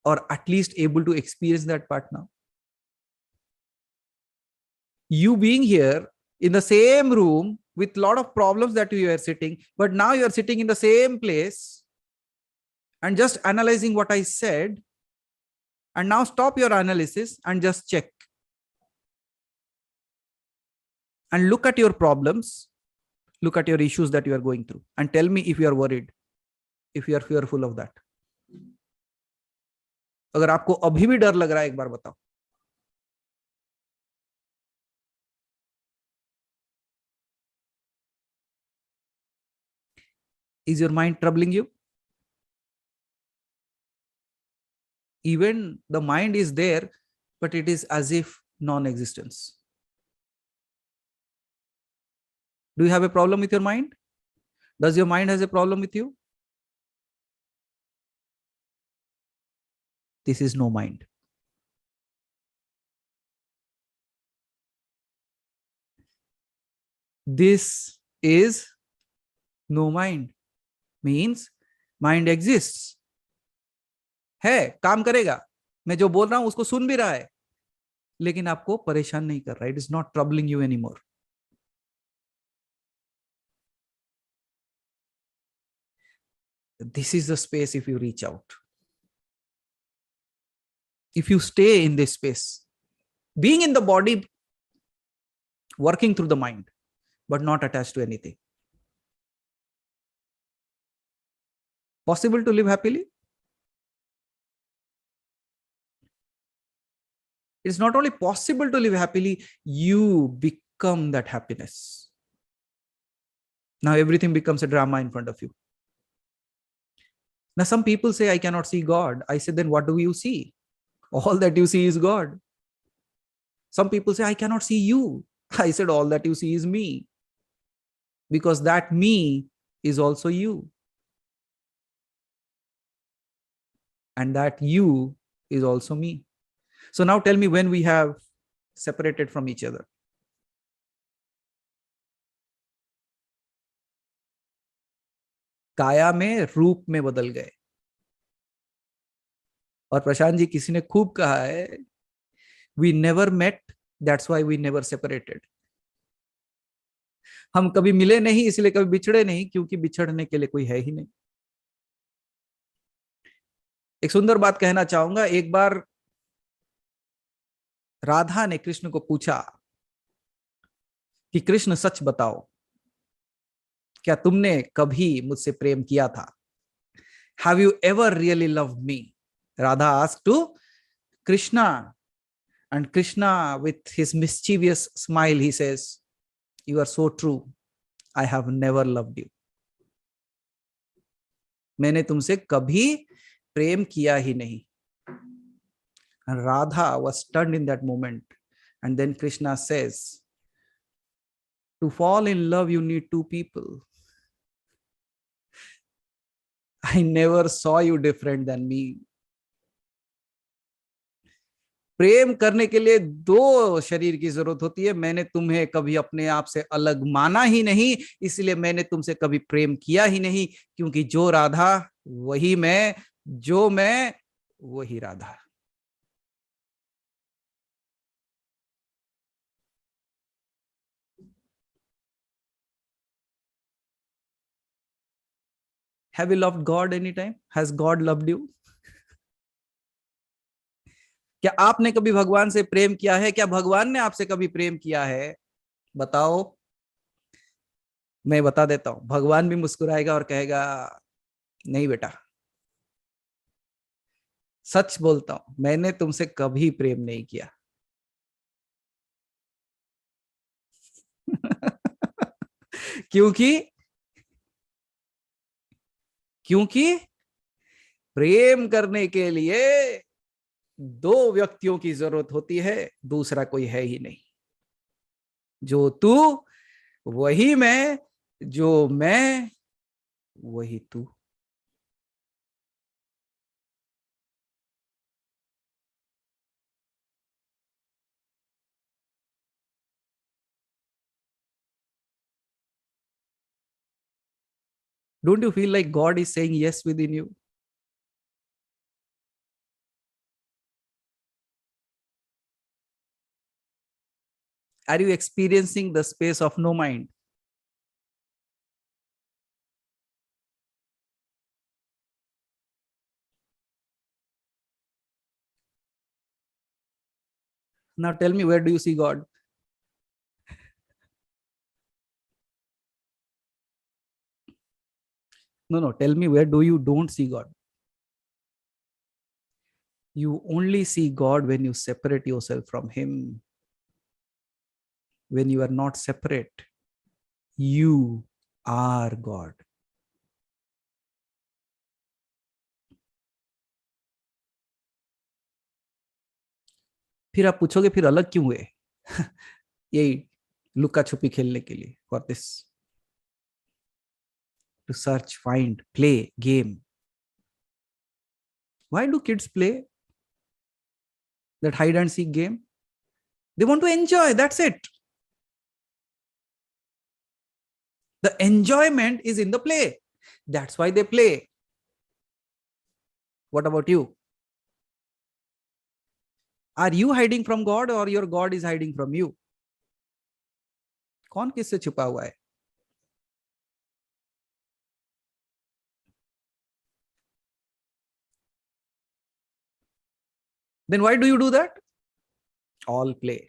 Or at least able to experience that part now? You being here in the same room with a lot of problems that you are sitting, but now you are sitting in the same place and just analyzing what I said. And now stop your analysis and just check. And look at your problems, look at your issues that you are going through, and tell me if you are worried, if you are fearful of that. अगर आपको अभी भी डर लग रहा है, एक बार बताओ. Is your mind troubling you? Even the mind is there, but it is as if non-existence. Do you have a problem with your mind? Does your mind has a problem with you? This is no mind. This is no mind. Means mind exists. है, काम करेगा, मैं जो बोल रहा हूं उसको सुन भी रहा है, लेकिन आपको परेशान नहीं कर रहा. It is not troubling you any more. This is the space. If you reach out, if you stay in this space, being in the body, working through the mind, but not attached to anything, possible to live happily. It's not only possible to live happily, you become that happiness. Now everything becomes a drama in front of you. Now some people say, I cannot see God. I said, then what do you see? All that you see is God. Some people say, I cannot see you. I said, all that you see is me. Because that me is also you. And that you is also me. So now tell me, when we have separated from each other. काया में, रूप में बदल गए. और प्रशांत जी, किसी ने खूब कहा है, we never met, that's why we never separated. हम कभी मिले नहीं, इसलिए कभी बिछड़े नहीं, क्योंकि बिछड़ने के लिए कोई है ही नहीं. एक सुंदर बात कहना चाहूंगा. एक बार राधा ने कृष्ण को पूछा कि कृष्ण सच बताओ, क्या तुमने कभी मुझसे प्रेम किया था? Have you ever really loved me? Radha asked to Krishna. And Krishna, with his mischievous smile, he says, you are so true. I have never loved you. मैंने तुमसे कभी प्रेम किया ही नहीं. And Radha was stunned in that moment. And then Krishna says, to fall in love, you need two people. I never saw you different than me. प्रेम करने के लिए दो शरीर की जरूरत होती है. मैंने तुम्हें कभी अपने आप से अलग माना ही नहीं, इसलिए मैंने तुमसे कभी प्रेम किया ही नहीं, क्योंकि जो राधा वही मैं, जो मैं वही Radha. Have you loved God anytime? Has God loved you? क्या आपने कभी भगवान से प्रेम किया है? क्या भगवान ने आपसे कभी प्रेम किया है? बताओ. मैं बता देता हूं. भगवान भी मुस्कुराएगा और कहेगा, नहीं बेटा, सच बोलता हूं, मैंने तुमसे कभी प्रेम नहीं किया. क्योंकि प्रेम करने के लिए दो व्यक्तियों की जरूरत होती है, दूसरा कोई है ही नहीं. जो तू वही मैं, जो मैं वही तू. Don't you feel like God is saying yes within you? Are you experiencing the space of no mind? Now tell me, where do you see God? No, tell me, where do you don't see God? You only see God when you separate yourself from Him. When you are not separate, you are God. फिर आप पूछोगे, फिर अलग क्यों हुए? यही लुका छुपी खेलने के लिए. For this, to search, find, play, game. Why do kids play that hide and seek game? They want to enjoy, that's it. The enjoyment is in the play. That's why they play. What about you? Are you hiding from God or your God is hiding from you? कौन किससे छुपा हुआ है? Then why do you do that? All play.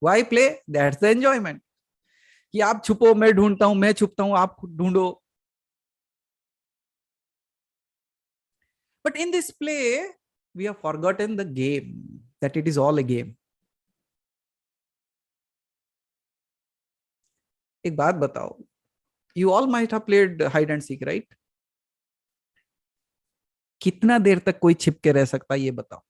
Why play? That's the enjoyment. कि आप छुपो, मैं ढूंढता हूं, मैं छुपता हूं, आप ढूंढो. But in this play, we have forgotten the game, that it is all a game. एक बात बताओ, you all might have played hide and seek, right? कितना देर तक कोई छिप के रह सकता है ये बताओ?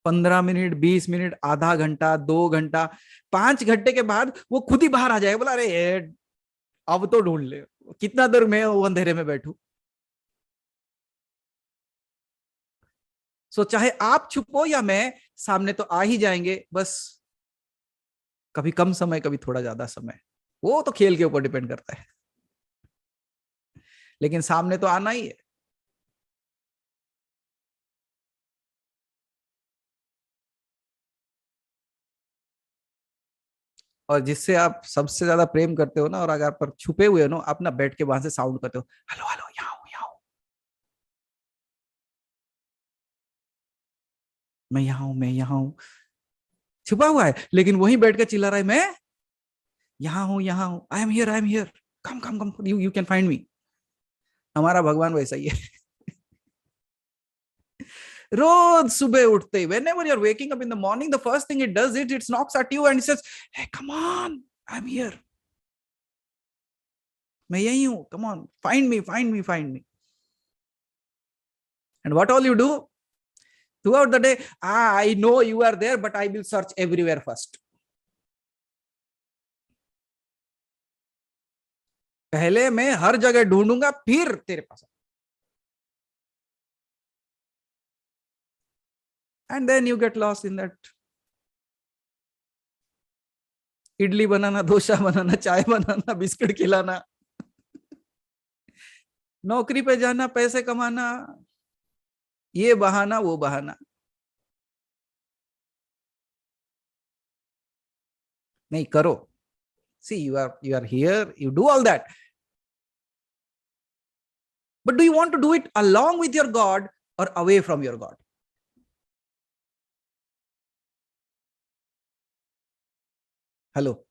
15 मिनट, 20 मिनट, आधा घंटा, 2 घंटा, 5 घंटे के बाद वो खुद ही बाहर आ जाएगा, बोला अरे अब तो ढूंढ ले. कितना देर मैं वो अंधेरे में बैठू? सो चाहे आप छुपो या मैं, सामने तो आ ही जाएंगे. बस कभी कम समय, कभी थोड़ा ज्यादा समय, वो तो खेल के ऊपर डिपेंड करता है, लेकिन सामने तो आना ही है. और जिससे आप सबसे ज्यादा प्रेम करते हो ना, और अगर पर छुपे हुए हो ना, आप ना बैठ के वहां से साउंड करते हो, हेलो हेलो, यहाँ हूं, यहाँ हूं, मैं यहाँ हूं, मैं यहाँ हूं. छुपा हुआ है, लेकिन वहीं बैठ के चिल्ला रहा है, मैं यहाँ हूं, यहाँ हूं, I am here, I am here, come come come, you can find me. हमारा भगवान वैसा ही है. रोज सुबह उठते ही, whenever you're waking up in the morning, the first thing it does is it knocks at you and it says, hey, come on, I'm here. मैं यही हूं, come on, find me, find me, find me. And what all you do throughout the day? I know you are there, but I will search everywhere first. पहले मैं हर जगह ढूंढूंगा, फिर तेरे पास. And then you get lost in that. Idli बनाना, डोसा बनाना, चाय बनाना, biscuit खिलाना, नौकरी पे जाना, पैसे कमाना, ये बहाना, वो बहाना. नहीं करो. See, you are here, you do all that. But do you want to do it along with your God or away from your God? Hello.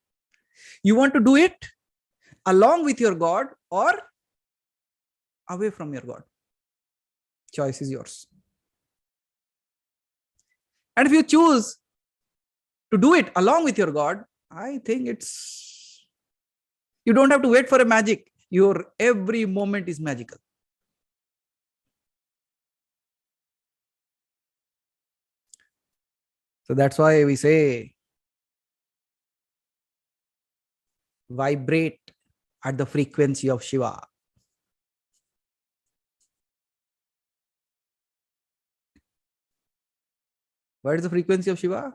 You want to do it along with your God or away from your God? Choice is yours. And if you choose to do it along with your God, I think you don't have to wait for a magic. Your every moment is magical. So that's why we say, vibrate at the frequency of Shiva. What is the frequency of Shiva?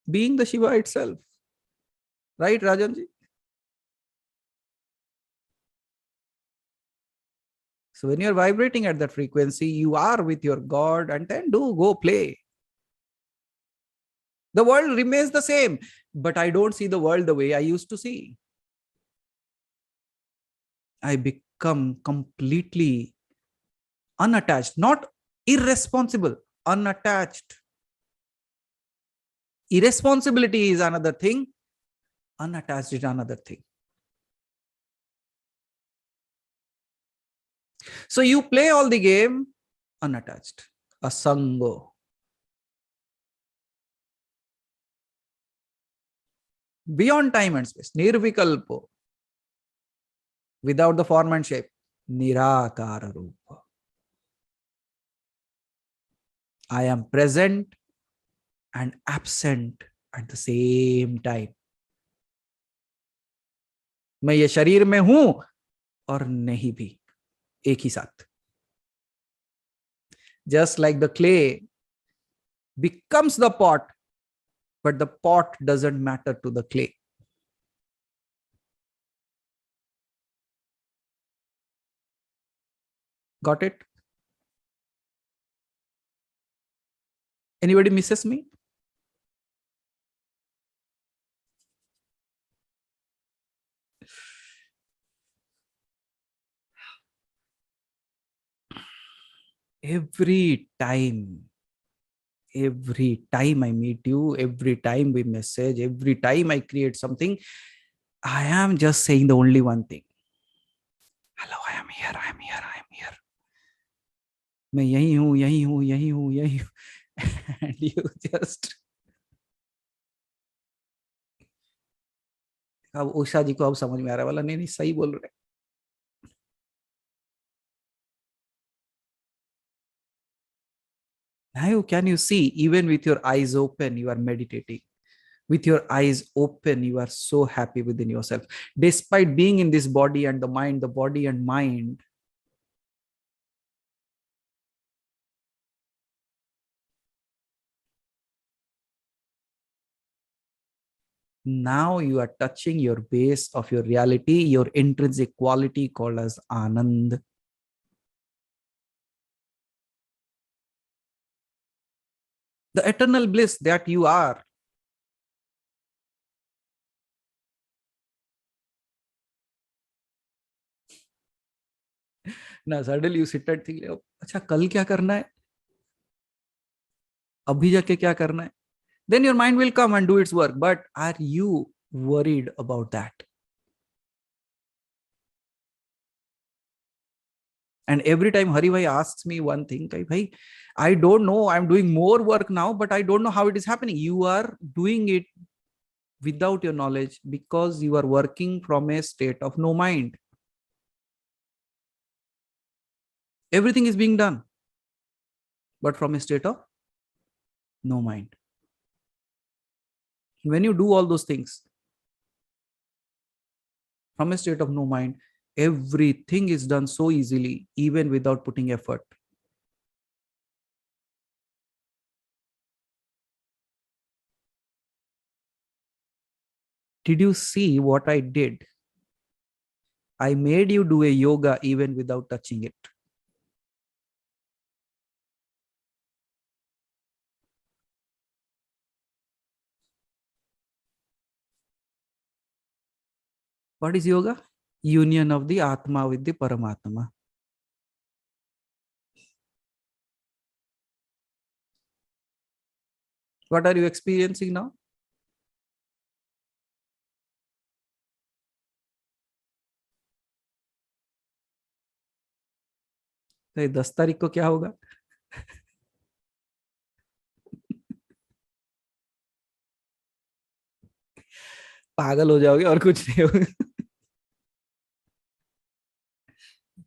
Being the Shiva itself. Right, Rajanji? So when you're vibrating at that frequency, you are with your God, and then go play. The world remains the same, but I don't see the world the way I used to see. I become completely unattached, not irresponsible, unattached. Irresponsibility is another thing, unattached is another thing. So you play all the game unattached, asango. Beyond time and space, nirvikalpo. Without the form and shape, nirakara rupa. I am present and absent at the same time. मैं ये शरीर में हूं और नहीं भी, एक ही साथ. Just like the clay becomes the pot, but the pot doesn't matter to the clay. Got it? Anybody misses me? Every time I meet you, every time we message, every time I create something, I am just saying the only one thing. Hello, I am here, I am here, I am here. मैं यही हूँ, यही हूँ, यही हूँ, यही हूँ. And you just, अब उषा जी को अब समझ में आ रहा है वाला, नहीं नहीं सही बोल रहे. Now can you see, even with your eyes open, you are meditating. With your eyes open, you are so happy within yourself. Despite being in this body and the mind, the body and mind, now you are touching your base of your reality, your intrinsic quality called as Anand. The eternal bliss that you are. Now suddenly you sit and think, अच्छा कल क्या करना है, अभी जाके क्या करना है. Then your mind will come and do its work. But are you worried about that? And every time Hari Bhai asks me one thing, Bhai, I don't know, I'm doing more work now, but I don't know how it is happening. You are doing it without your knowledge because you are working from a state of no mind. Everything is being done, but from a state of no mind. When you do all those things from a state of no mind, everything is done so easily, even without putting effort. Did you see what I did? I made you do a yoga even without touching it. What is yoga? Union of the Atma with the Paramatma. What are you experiencing now? तो 10 तारीख को क्या होगा? पागल हो जाओगे और कुछ नहीं होगा.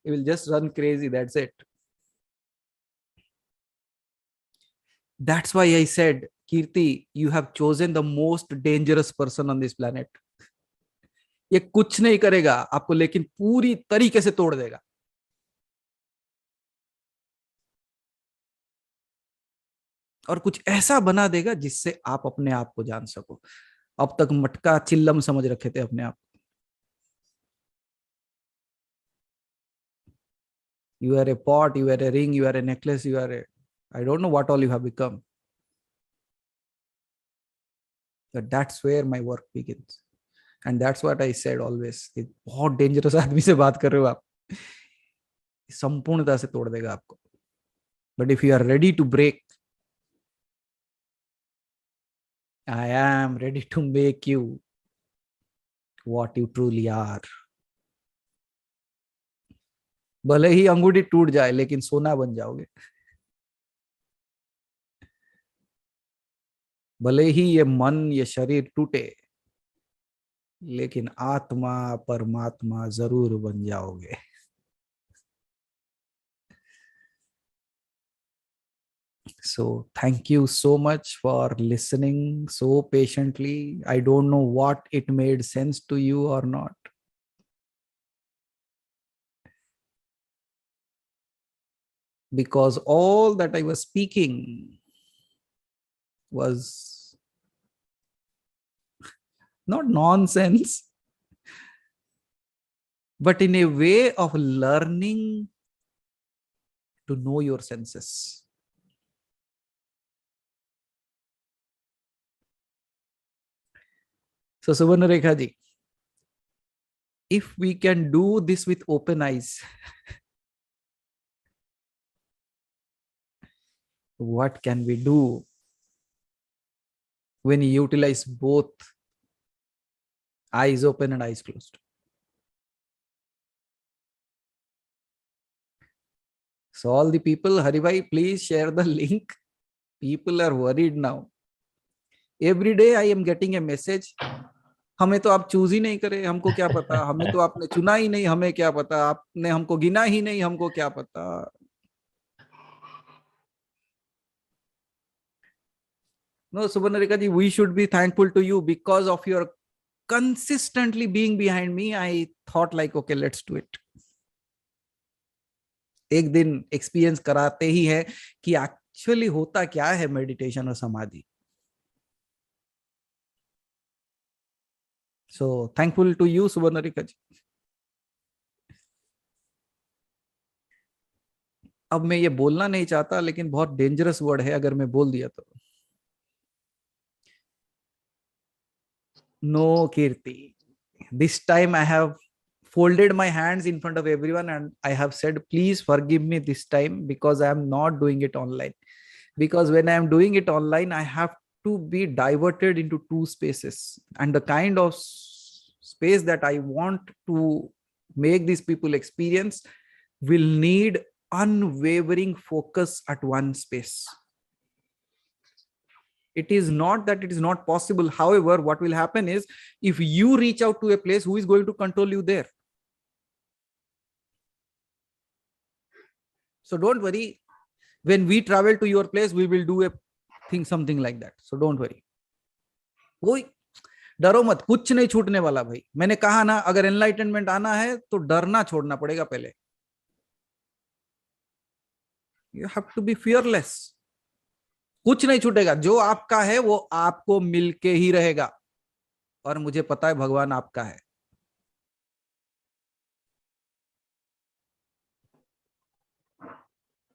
You will just run crazy, that's it. That's why I said, Kirti, you have chosen the most dangerous person on this planet. ये कुछ नहीं करेगा आपको, लेकिन पूरी तरीके से तोड़ देगा. और कुछ ऐसा बना देगा जिससे आप अपने आप को जान सको. अब तक मटका चिल्लम समझ रखे थे अपने आप. You are a pot, you are a ring, you are a necklace, you are a, I don't know what all you have become. But that's where my work begins. And that's what I said always. बहुत dangerous आदमी से बात कर रहे हो आप. संपूर्णता से तोड़ देगा आपको. But if you are ready to break, I am ready to make you what you truly are. भले ही अंगूठी टूट जाए लेकिन सोना बन जाओगे. भले ही ये मन ये शरीर टूटे लेकिन आत्मा परमात्मा जरूर बन जाओगे. So thank you so much for listening so patiently. I don't know what it made sense to you or not. Because all that I was speaking was not nonsense, but in a way of learning to know your senses. So Subarna Rekha ji, if we can do this with open eyes, what can we do when you utilize both eyes open and eyes closed? So all the people, Haribhai, please share the link. People are worried now. Every day I am getting a message. हमें तो आप choose ही नहीं करे, हमको क्या पता, हमें तो आपने चुना ही नहीं, हमें क्या पता, आपने हमको गिना ही नहीं, हमको क्या पता. No, Subarna ji, we should be thankful to you because of your consistently being behind me. I thought like, okay, let's do it. एक दिन एक्सपीरियंस कराते ही है कि एक्चुअली होता क्या है मेडिटेशन और समाधि. So thankful to you, Subarna Rekha ji. अब मैं ये बोलना नहीं चाहता, लेकिन बहुत डेंजरस वर्ड है, अगर मैं बोल दिया तो. No, Kirti. This time I have folded my hands in front of everyone and I have said, please forgive me this time because I am not doing it online. Because when I am doing it online, I have to be diverted into two spaces. And the kind of space that I want to make these people experience will need unwavering focus at one space. It is not that it is not possible. However, what will happen is, if you reach out to a place, who is going to control you there? So don't worry. When we travel to your place, we will do a thing, something like that. So don't worry. कोई डरो मत, कुछ नहीं छूटने वाला भाई. मैंने कहा ना, अगर एनलाइटनमेंट आना है तो डरना छोड़ना पड़ेगा पहले. You have to be fearless. कुछ नहीं छूटेगा. जो आपका है वो आपको मिलके ही रहेगा. और मुझे पता है भगवान आपका है.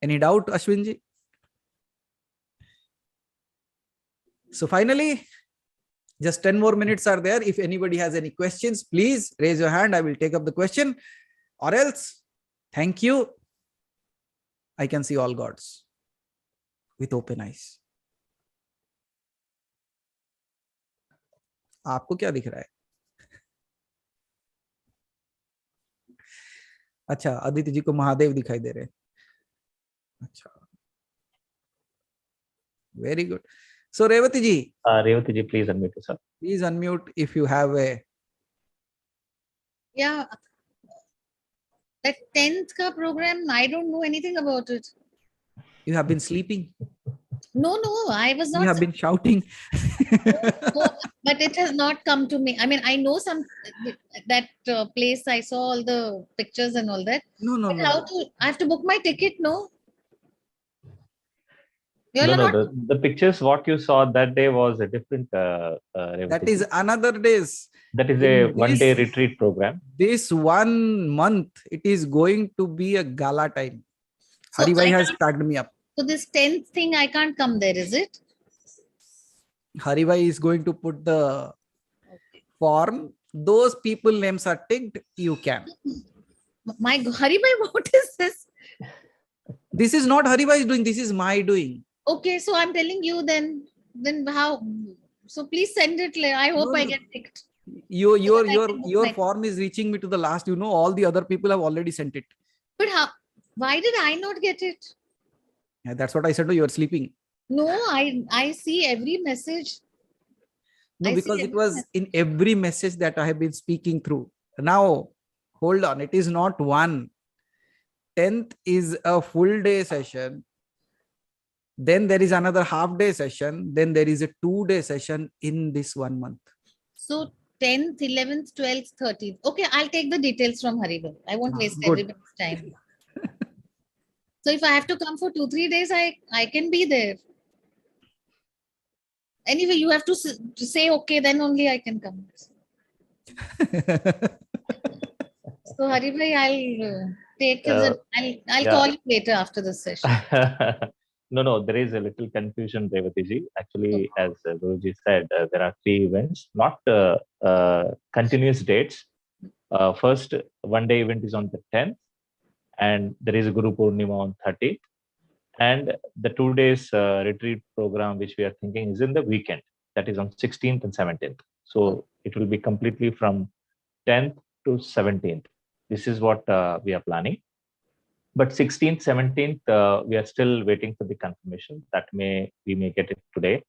Any doubt, Ashwin ji? So finally, just 10 more minutes are there. If anybody has any questions, please raise your hand. I will take up the question. Or else, thank you. I can see all gods with open eyes. आपको क्या दिख रहा है? अच्छा, अदिति जी को महादेव दिखाई दे रहे हैं. अच्छा, very good. So Revati ji, please unmute yourself. Please unmute if you have a. Yeah, that 10th ka program, I don't know anything about it. You have been sleeping. No, I was not. You have been shouting. No, but it has not come to me. I mean, I know that place. I saw all the pictures and all that. No. I have to book my ticket, no? The pictures what you saw that day was a different. That is another days. That is a one-day retreat program. This 1 month, it is going to be a gala time. So Haribhai has tagged me up. So this 10th thing, I can't come there, is it? Haribhai is going to put the form. Those people names are ticked. You can. My God, Haribhai, what is this? This is not Haribhai's doing. This is my doing. Okay, so I'm telling you then how? So please send it. I hope I get ticked. Your form is reaching me to the last. You know, all the other people have already sent it. But how? Why did I not get it? Yeah, that's what I said to you. You're sleeping. No, I see every message. No, because it was in every message that I have been speaking through. Now, hold on. It is not one. 10th is a full day session. Then there is another half day session. Then there is a 2-day session in this 1 month. So 10th, 11th, 12th, 13th. Okay, I'll take the details from Haribhai. I won't waste everybody's time. So if I have to come for 2-3 days, I can be there. Anyway, you have to say okay, then only I can come. So Haribhai, Take Uh, I'll yeah. call you later after this session. No, there is a little confusion, Revatiji. Actually, as Guruji said, there are 3 events, not continuous dates. First, one-day event is on the 10th, and there is a Guru Purnima on 30th. And the 2 days retreat program, which we are thinking, is in the weekend. That is on 16th and 17th. So it will be completely from 10th to 17th. This is what we are planning. But 16th, 17th, we are still waiting for the confirmation. That we may get it today,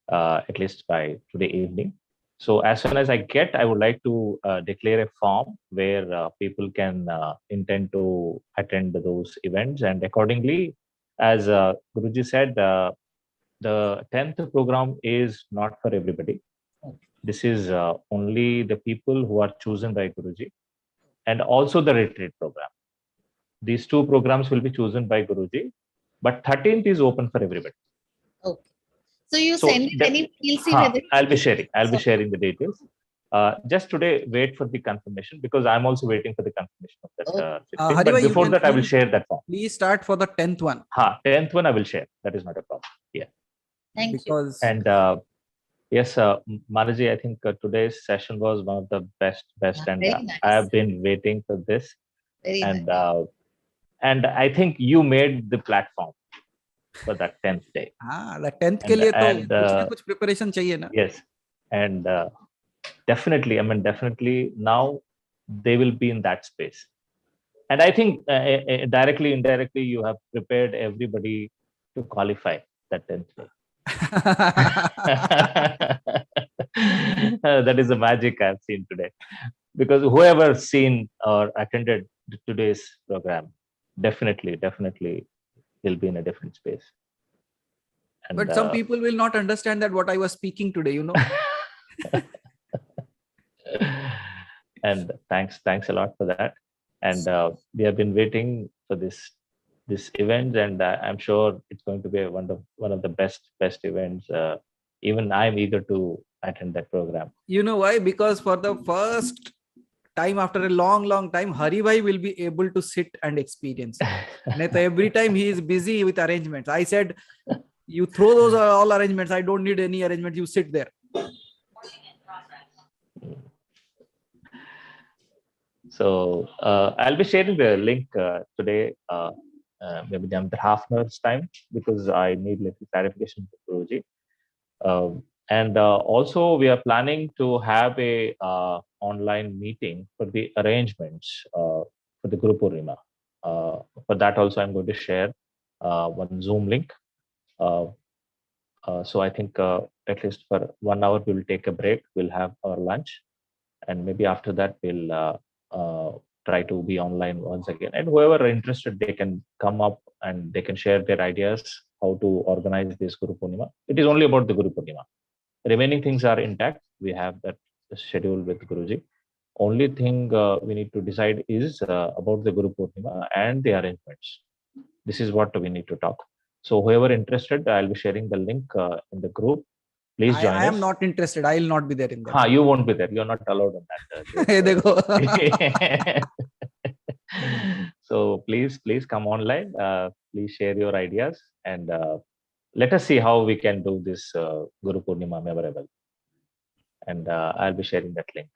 at least by today evening. So as soon as I get, I would like to declare a form where people can intend to attend those events. And accordingly, as Guruji said, the 10th program is not for everybody. This is only the people who are chosen by Guruji, and also the retreat program. These 2 programs will be chosen by Guruji, but 13th is open for everybody. Okay. So you send it any, we'll see whether I'll be sharing the details. Just today, wait for the confirmation, because I'm also waiting for the confirmation of that. But before that, I will share that form. Please start for the 10th one. 10th one I will share. That is not a problem. Yeah. Thank you. And yes, Manaji, I think today's session was one of the best, and nice. I have been waiting for this. Very and nice. And I think you made the platform for that 10th day. The 10th के लिए तो कुछ ना कुछ preparation चाहिए ना. Yes, and definitely, definitely now they will be in that space. And I think directly, indirectly, you have prepared everybody to qualify that 10th day. That is the magic I've seen today. Because whoever seen or attended today's program, definitely will be in a different space. And, but some people will not understand that what I was speaking today, And thanks a lot for that. And we have been waiting for this event, and I'm sure it's going to be one of the best events. Even I'm eager to attend that program. You know why? Because for the first time after a long time, Hari Bhai will be able to sit and experience. Every time he is busy with arrangements. I said, you throw those all arrangements. I don't need any arrangements. You sit there. So I'll be sharing the link today, maybe after half an hour's time, because I need little clarification from Guruji. And also, we are planning to have a online meeting for the arrangements for the Guru Purnima. For that also, I'm going to share one Zoom link. So I think at least for 1 hour, we will take a break. We'll have our lunch, and maybe after that, we'll try to be online once again. And whoever are interested, they can come up and they can share their ideas how to organize this Guru Purnima. It is only about the Guru Purnima. Remaining things are intact. We have that schedule with Guruji. Only thing we need to decide is about the Guru Purnima and the arrangements. This is what we need to talk. So whoever interested, I'll be sharing the link in the group. Please join us. I am not interested. I will not be there in that. You won't be there. You're not allowed on that. So please come online. Please share your ideas, and let us see how we can do this Guru Purnima memorable. And I'll be sharing that link.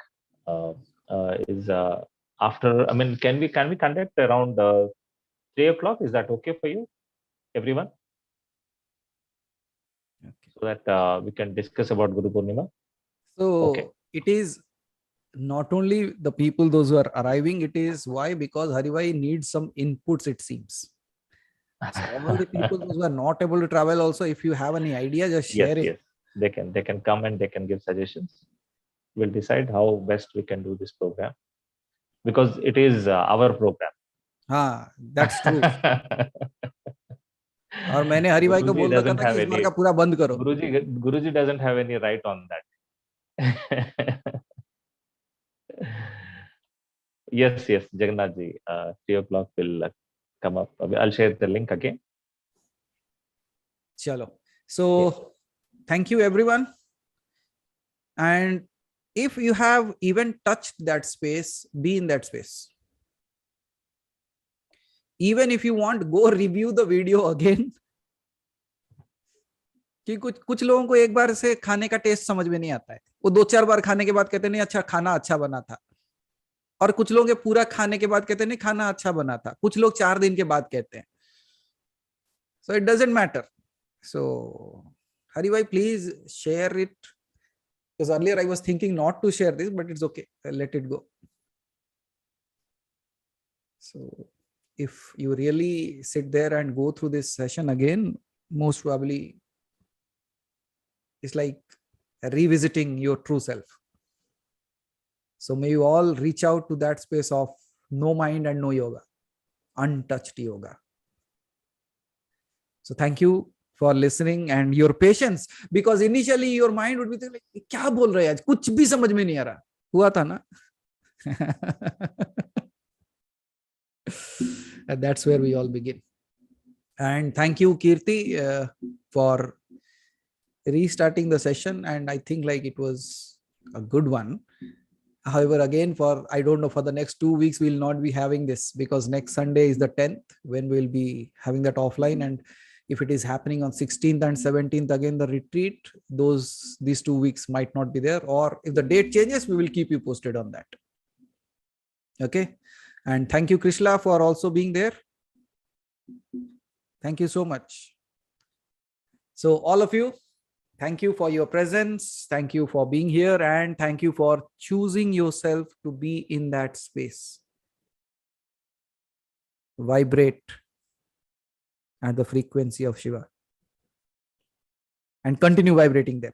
After, can we conduct around 3 o'clock? Is that okay for you, everyone? Okay. So that we can discuss about Guru Purnima. So it is not only the people, those who are arriving, it is why, because Hari Bhai needs some inputs, it seems. So all the people who are not able to travel also, if you have any idea, just share it. Yes, they can come and they can give suggestions. We'll decide how best we can do this program, because it is our program. That's true. और मैंने हरि भाई को बोल रखा था कि इस बार का पूरा बंद करो. Guruji doesn't have any right on that. Yes, Jagannath ji, 3 o'clock will come up. I'll share the link again. Chalo. So thank you everyone. And if you have even touched that space, be in that space. Even if you want, go review the video again. कि कुछ लोगों को एक बार से खाने का test समझ में नहीं आता है, वो 2-4 बार खाने के बाद कहते नहीं अच्छा खाना अच्छा बना था, और कुछ लोग पूरा खाने के बाद कहते नहीं खाना अच्छा बना था, कुछ लोग 4 दिन के बाद कहते हैं. So it doesn't matter. So Hari bhai, please share it, because earlier I was thinking not to share this, but it's okay, I'll let it go. So if you really sit there and go through this session again, most probably it's like revisiting your true self. So may you all reach out to that space of no mind and no yoga, untouched yoga. So thank you for listening and your patience, because initially your mind would be thinking, like, क्या बोल रहे हैं आज, कुछ भी समझ में नहीं आ रहा. हुआ था ना? And that's where we all begin. And thank you, Kirti, for restarting the session, and I think like it was a good one. However, again, for I don't know, for the next 2 weeks we'll not be having this, because next Sunday is the 10th when we'll be having that offline, and if it is happening on 16th and 17th again the retreat, these 2 weeks might not be there, or if the date changes we will keep you posted on that. Okay, and thank you Krishna for also being there. Thank you so much. So all of you, thank you for your presence. Thank you for being here, and thank you for choosing yourself to be in that space. Vibrate at the frequency of Shiva and continue vibrating there.